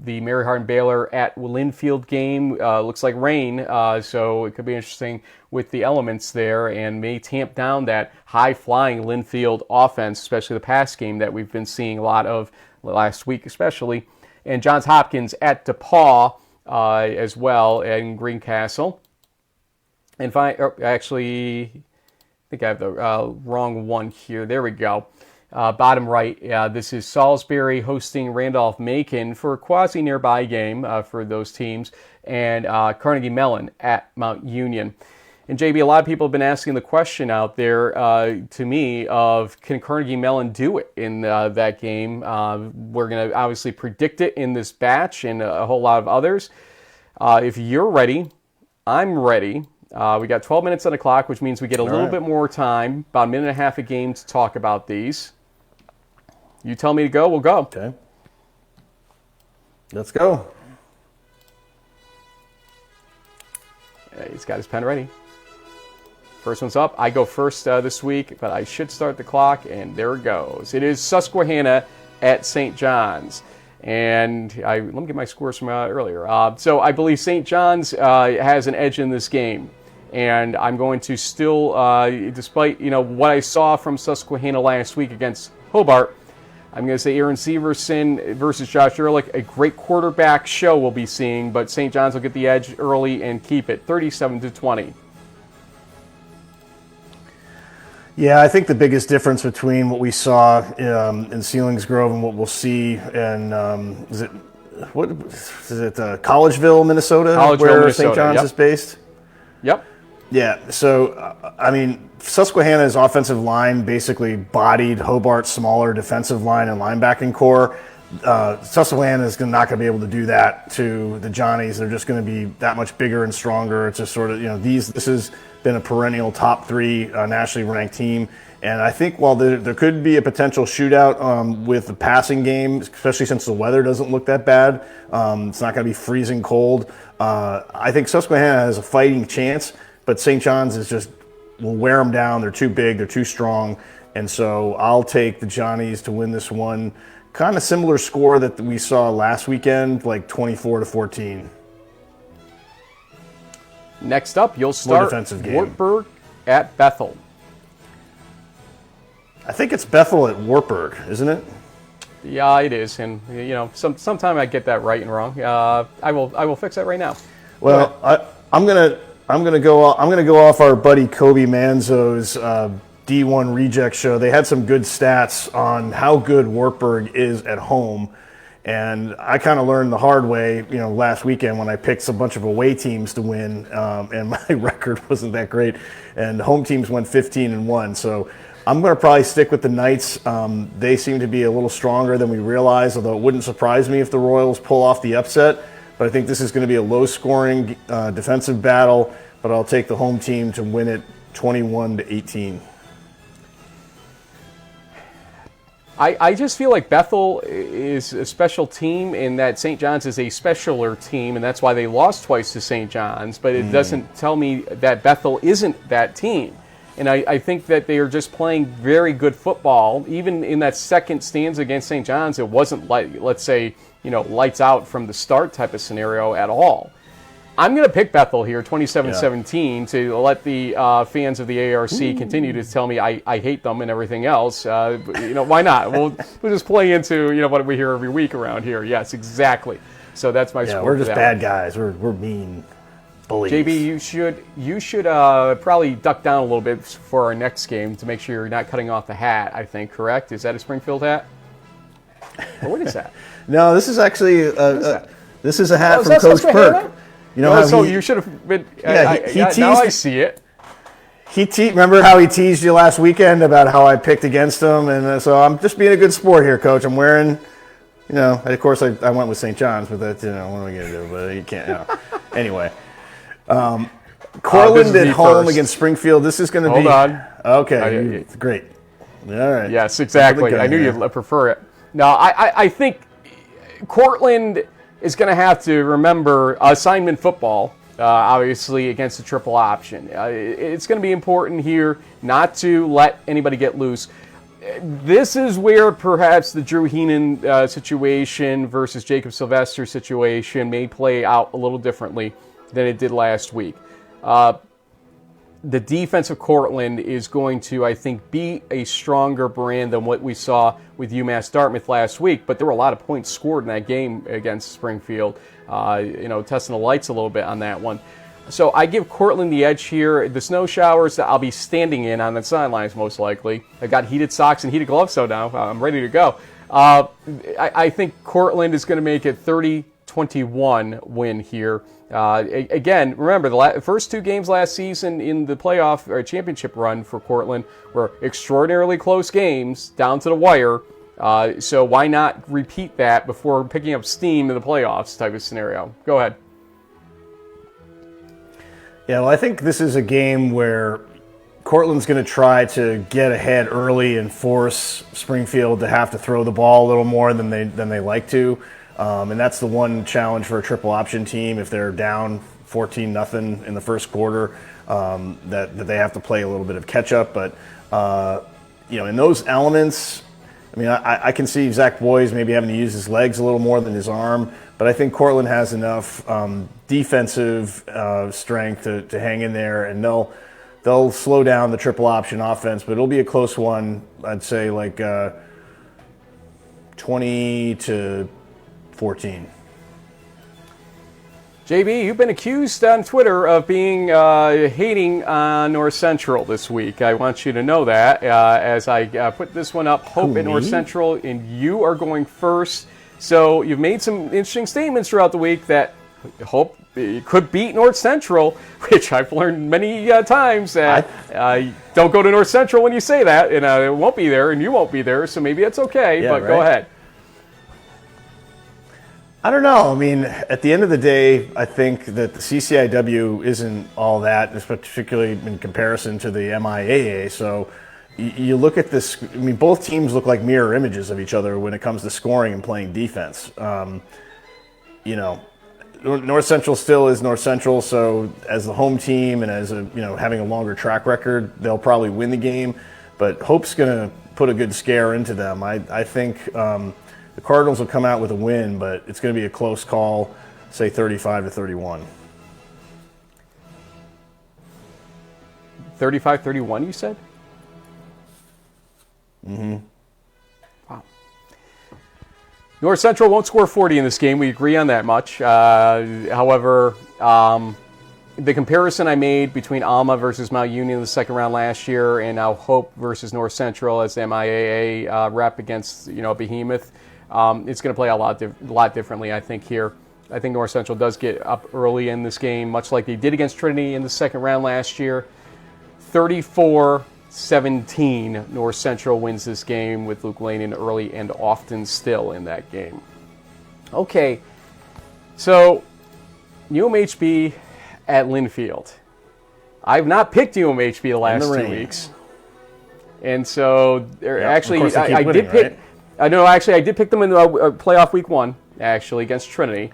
the Mary Hardin Baylor at Linfield game. Looks like rain, so it could be interesting with the elements there and may tamp down that high-flying Linfield offense, especially the pass game that we've been seeing a lot of last week especially. And Johns Hopkins at DePaul as well in Greencastle. And actually, I think I have the wrong one here. There we go. Bottom right, this is Salisbury hosting Randolph-Macon for a quasi-nearby game for those teams, and Carnegie Mellon at Mount Union. And JB, a lot of people have been asking the question out there to me of, can Carnegie Mellon do it in that game? We're going to obviously predict it in this batch and a whole lot of others. If you're ready, I'm ready. We got 12 minutes on the clock, which means we get a little bit more time, about a minute and a half a game to talk about these. You tell me to go, we'll go. Okay. Let's go. He's got his pen ready. First one's up. I go first this week, but I should start the clock, and there it goes. It is Susquehanna at St. John's. And let me get my scores from earlier. So I believe St. John's has an edge in this game. And I'm going to still, despite what I saw from Susquehanna last week against Hobart, I'm going to say Aaron Severson versus Josh Ehrlich, a great quarterback show we'll be seeing, but St. John's will get the edge early and keep it 37-20. Yeah, I think the biggest difference between what we saw in Selinsgrove and what we'll see in Collegeville, Minnesota, where St. John's is based? Yep. Yeah, so, Susquehanna's offensive line basically bodied Hobart's smaller defensive line and linebacking core. Susquehanna is not going to be able to do that to the Johnnies. They're just going to be that much bigger and stronger. It's just sort of, this has been a perennial top three nationally ranked team. And I think while there could be a potential shootout with the passing game, especially since the weather doesn't look that bad, it's not going to be freezing cold. I think Susquehanna has a fighting chance, but St. John's will wear them down. They're too big, they're too strong. And so I'll take the Johnnies to win this one. Kind of similar score that we saw last weekend, like 24-14. Next up, you'll start Wartburg at Bethel. I think it's Bethel at Wartburg, isn't it? Yeah, it is, and sometime I get that right and wrong. I will fix that right now. Well, I'm gonna go off our buddy Kobe Manzo's D1 Reject Show. They had some good stats on how good Wartburg is at home, and I kind of learned the hard way, last weekend when I picked a bunch of away teams to win, and my record wasn't that great, and home teams went 15-1. So I'm going to probably stick with the Knights. They seem to be a little stronger than we realized, although it wouldn't surprise me if the Royals pull off the upset. But I think this is going to be a low-scoring defensive battle, but I'll take the home team to win it 21-18. I just feel like Bethel is a special team and that St. John's is a specialer team, and that's why they lost twice to St. John's, but it doesn't tell me that Bethel isn't that team. And I think that they are just playing very good football. Even in that second stanza against St. John's, it wasn't like, let's say, lights out from the start type of scenario at all. I'm going to pick Bethel here, 27-17, to let the fans of the ARC continue to tell me I hate them and everything else. Why not? We'll just play into what we hear every week around here. Yes, exactly. So that's my score. We're just bad guys. We're mean bullies. JB, you should probably duck down a little bit for our next game to make sure you're not cutting off the hat. I think, correct? Is that a Springfield hat? Or what is that? No, this is actually this is a hat from Coach Perk. You should have been. Now I see it. Remember how he teased you last weekend about how I picked against him, and so I'm just being a good sport here, Coach. I'm wearing, of course I went with St. John's, but that's what am I gonna do? But you can't. Anyway, Cortland at home against Springfield. This is going to be. Hold on. Okay, great. All right. Yes, exactly. I knew you'd prefer it. No, I think Cortland is going to have to remember assignment football, obviously, against the triple option. It's going to be important here not to let anybody get loose. This is where perhaps the Drew Heenan situation versus Jacob Sylvester situation may play out a little differently than it did last week. The defense of Cortland is going to, I think, be a stronger brand than what we saw with UMass Dartmouth last week, but there were a lot of points scored in that game against Springfield, testing the lights a little bit on that one. So I give Cortland the edge here. The snow showers that I'll be standing in on the sidelines most likely. I got heated socks and heated gloves, so now I'm ready to go. I think Cortland is going to make it 30-21 win here. Again, remember, the first two games last season in the playoff or championship run for Cortland were extraordinarily close games down to the wire. So why not repeat that before picking up steam in the playoffs type of scenario? Go ahead. Yeah, well, I think this is a game where Cortland's going to try to get ahead early and force Springfield to have to throw the ball a little more than they like to. And that's the one challenge for a triple option team if they're down 14-0 in the first quarter, that they have to play a little bit of catch up. But in those elements, I can see Zach Boyes maybe having to use his legs a little more than his arm. But I think Cortland has enough defensive strength to hang in there, and they'll slow down the triple option offense. But it'll be a close one. I'd say like 20-14. JB, you've been accused on Twitter of being hating on North Central this week. I want you to know that as I put this one up. Hope at North Central, and you are going first. So you've made some interesting statements throughout the week that Hope could beat North Central, which I've learned many times that don't go to North Central when you say that, and it won't be there, and you won't be there, so maybe it's okay, but go ahead. I don't know. At the end of the day, I think that the CCIW isn't all that, particularly in comparison to the MIAA. So you look at this, both teams look like mirror images of each other when it comes to scoring and playing defense. North Central still is North Central, so as the home team and as having a longer track record, they'll probably win the game. But Hope's going to put a good scare into them. I think the Cardinals will come out with a win, but it's going to be a close call, say 35-31. 35-31, you said? Mm-hmm. Wow. North Central won't score 40 in this game. We agree on that much. However, the comparison I made between Alma versus Mount Union in the second round last year and now Hope versus North Central as the MIAA rep against Behemoth, it's going to play a lot differently, I think, here. I think North Central does get up early in this game, much like they did against Trinity in the second round last year. 34-17, North Central wins this game with Luke Laney early and often still in that game. Okay, so UMHB at Linfield. I've not picked UMHB the last 2 weeks. And so, I did pick... Right? No, actually, I did pick them in the playoff week 1, actually, against Trinity.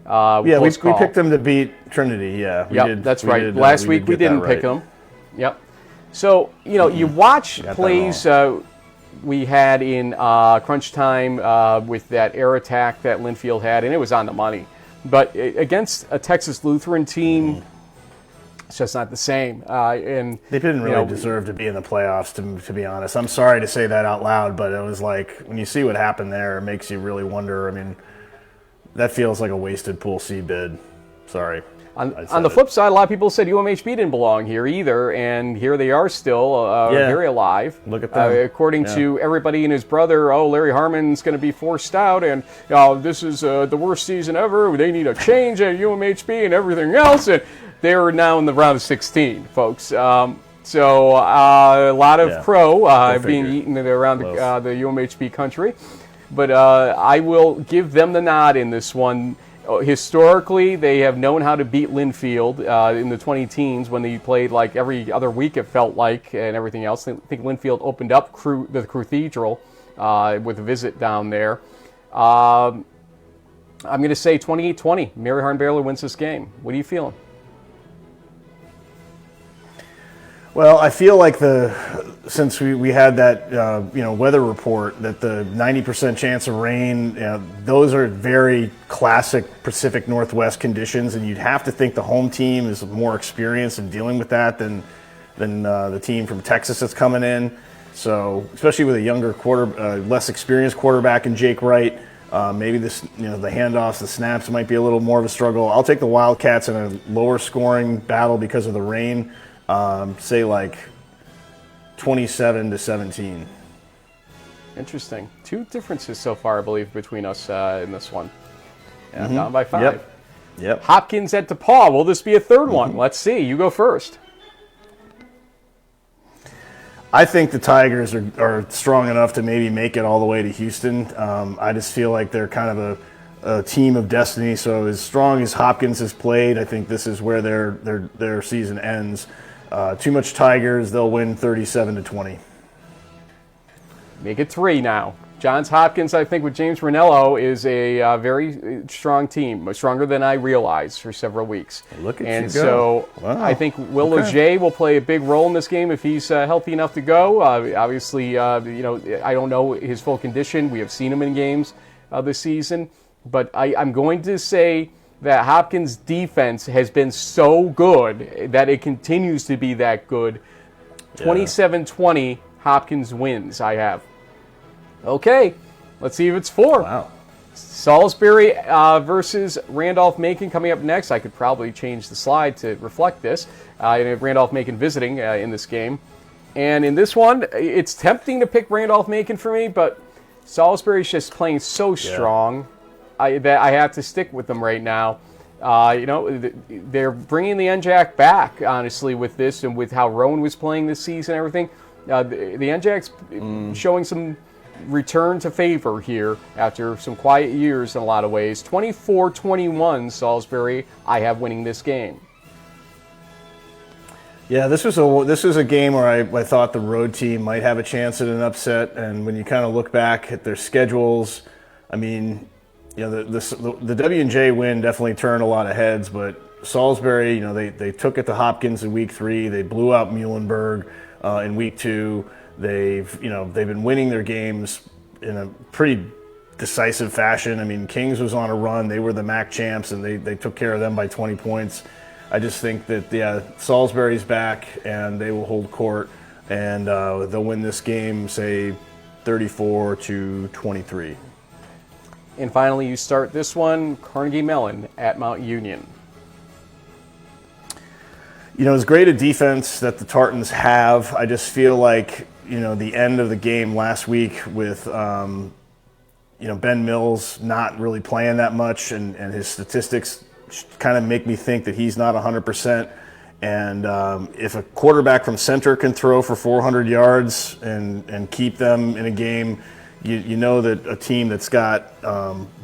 We picked them to beat Trinity, yeah. That's right. Last week we didn't pick them. Yep. So, you watch plays we had in crunch time with that air attack that Linfield had, and it was on the money. But against a Texas Lutheran team, it's just not the same. And they didn't really deserve to be in the playoffs, to be honest. I'm sorry to say that out loud, but it was like, when you see what happened there, it makes you really wonder. I mean, that feels like a wasted Pool C bid. Sorry. On the flip side, a lot of people said UMHB didn't belong here either, and here they are still, very alive. Look at them. According to everybody and his brother, Larry Harmon's going to be forced out, and this is the worst season ever. They need a change at UMHB and everything else, and they're now in the round of 16, folks. So a lot of crow being eaten around the UMHB country. But I will give them the nod in this one. Historically, they have known how to beat Linfield in the 20-teens when they played like every other week, it felt like, and everything else. I think Linfield opened up the Cathedral with a visit down there. I'm going to say 28-20. Mary Harn-Baylor wins this game. What are you feeling? Well, I feel like since we had that weather report that the 90% chance of rain, those are very classic Pacific Northwest conditions, and you'd have to think the home team is more experienced in dealing with that than the team from Texas that's coming in. So, especially with a younger less experienced quarterback in Jake Wright, maybe the handoffs, the snaps might be a little more of a struggle. I'll take the Wildcats in a lower scoring battle because of the rain. Say like 27-17. Interesting. 2 differences so far, I believe, between us in this one. Down by 5. Yep. Hopkins at DePaul. Will this be a third one? Let's see. You go first. I think the Tigers are strong enough to maybe make it all the way to Houston. I just feel like they're kind of a team of destiny. So as strong as Hopkins has played, I think this is where their season ends. Too much Tigers, they'll win 37-20. Make it 3 now. Johns Hopkins, I think, with James Ranello, is a very strong team, stronger than I realized for several weeks. Look at and you so go. Wow. I think Will Leger will play a big role in this game if he's healthy enough to go. Obviously, I don't know his full condition. We have seen him in games this season. But I'm going to say that Hopkins' defense has been so good that it continues to be that good. 27-20, Hopkins wins, I have. Okay, let's see if it's 4. Wow. Salisbury versus Randolph-Macon coming up next. I could probably change the slide to reflect this. Randolph-Macon visiting in this game. And in this one, it's tempting to pick Randolph-Macon for me, but Salisbury's just playing so strong. That I have to stick with them right now. They're bringing the NJAC back, honestly, with this and with how Rowan was playing this season and everything. The NJAC's showing some return to favor here after some quiet years in a lot of ways. 24-21, Salisbury, I have winning this game. Yeah, this was a game where I thought the road team might have a chance at an upset, and when you kind of look back at their schedules, I mean, the W&J win definitely turned a lot of heads, but Salisbury, they took it to Hopkins in week 3. They blew out Muhlenberg in week 2. They've been winning their games in a pretty decisive fashion. I mean, Kings was on a run. They were the MAC champs, and they took care of them by 20 points. I just think that Salisbury's back, and they will hold court, and they'll win this game, say 34-23. And finally, you start this one, Carnegie Mellon at Mount Union. As great a defense that the Tartans have, I just feel like, the end of the game last week with, Ben Mills not really playing that much, and his statistics kind of make me think that he's not 100%. And if a quarterback from center can throw for 400 yards and keep them in a game, you know that a team that's got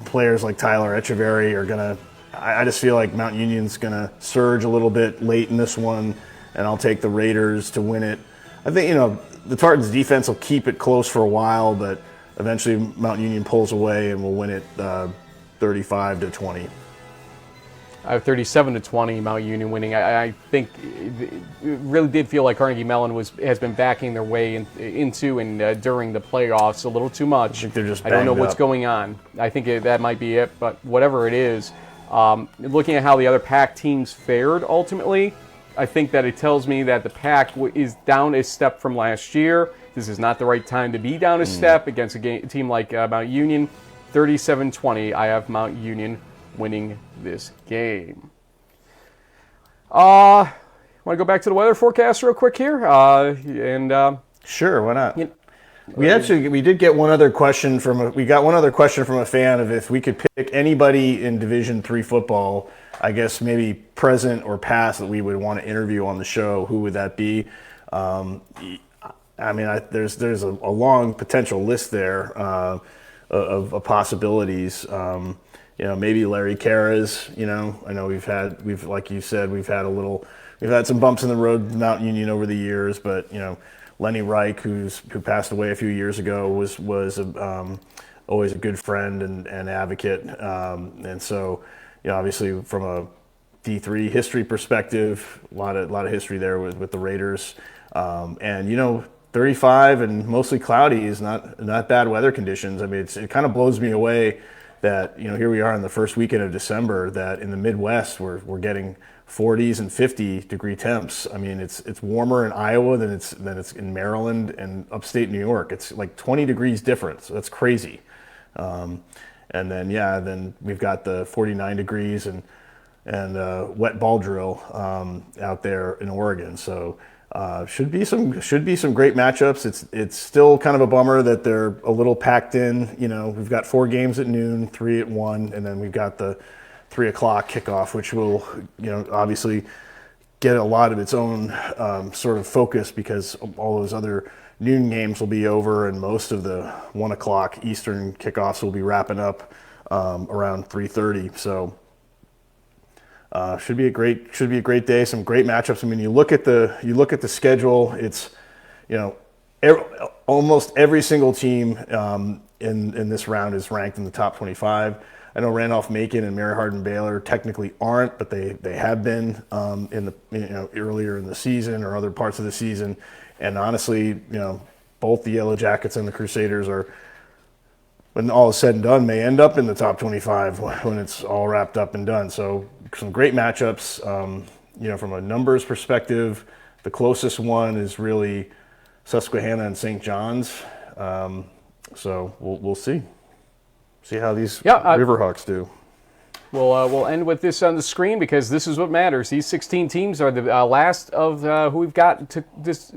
players like Tyler Echeverry are going to – I just feel like Mount Union's going to surge a little bit late in this one, and I'll take the Raiders to win it. I think, the Tartans' defense will keep it close for a while, but eventually Mount Union pulls away and we'll win it 35-20. I have 37-20 Mount Union winning. I think it really did feel like Carnegie Mellon has been backing their way into and during the playoffs a little too much. I think they're just I don't know banged what's up. going on. I think that might be it, but whatever it is, looking at how the other Pac teams fared ultimately, I think that it tells me that the Pac is down a step from last year. This is not the right time to be down a step against a team like Mount Union. 37-20, I have Mount Union winning this game. Want to go back to the weather forecast real quick here? Sure, why not? We did get one other question from a fan of if we could pick anybody in Division III football, I guess maybe present or past, that we would want to interview on the show. Who would that be? There's a long potential list there of possibilities. Maybe Larry Karras. I know we've like you said, we've had some bumps in the road with Mount Union over the years, but Lenny Reich, who passed away a few years ago, was always a good friend and advocate, and so obviously from a D3 history perspective, a lot of history there with the Raiders, and 35 and mostly cloudy is not bad weather conditions. I mean, it kind of blows me away that here we are in the first weekend of December, that in the Midwest we're getting 40s and 50-degree temps. I mean, it's warmer in Iowa than it's in Maryland and upstate New York. It's like 20 degrees difference. So that's crazy. And then we've got the 49 degrees and wet ball drill out there in Oregon. So should be some great matchups. It's still kind of a bummer that they're a little packed in. We've got 4 games at noon, 3 at 1, and then we've got the 3 o'clock kickoff, which will obviously get a lot of its own sort of focus, because all those other noon games will be over and most of the 1 o'clock Eastern kickoffs will be wrapping up around 3:30. So should be a great day. Some great matchups. I mean, you look at the schedule. It's almost every single team in this round is ranked in the top 25. I know Randolph-Macon and Mary Hardin-Baylor technically aren't, but they have been earlier in the season or other parts of the season. And honestly, both the Yellow Jackets and the Crusaders are, when all is said and done, may end up in the top 25 when it's all wrapped up and done. So some great matchups. From a numbers perspective, the closest one is really Susquehanna and St. John's. So we'll see how these Riverhawks do. We'll end with this on the screen, because this is what matters. These 16 teams are the last of who we've got to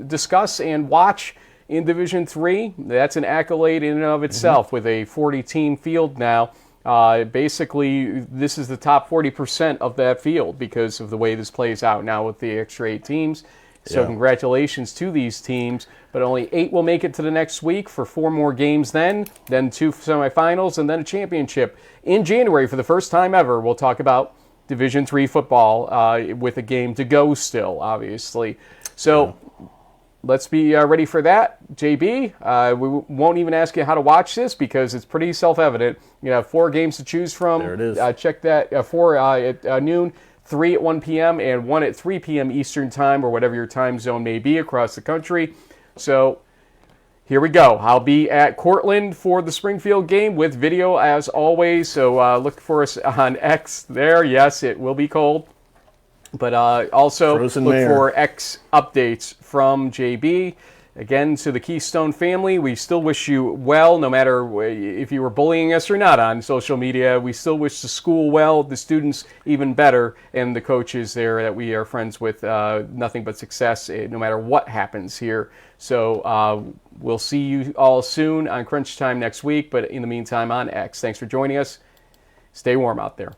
discuss and watch in Division III. That's an accolade in and of itself, with a 40-team field now. Basically, this is the top 40% of that field because of the way this plays out now with the extra 8 teams. So congratulations to these teams, but only 8 will make it to the next week for 4 more games then 2 semifinals, and then a championship. In January, for the first time ever, we'll talk about Division III football with a game to go still, obviously. So let's be ready for that. JB, we won't even ask you how to watch this because it's pretty self-evident. You have 4 games to choose from. There it is. Check that. 4 at noon, 3 at 1 p.m., and 1 at 3 p.m. Eastern Time, or whatever your time zone may be across the country. So here we go. I'll be at Cortland for the Springfield game with video as always. So look for us on X there. Yes, it will be cold. But also Frozen look Mare. for X updates from JB. Again, to the Keystone family, we still wish you well, no matter if you were bullying us or not on social media. We still wish the school well, the students even better, and the coaches there that we are friends with. Nothing but success, no matter what happens here. So we'll see you all soon on Crunch Time next week, but in the meantime on X. Thanks for joining us. Stay warm out there.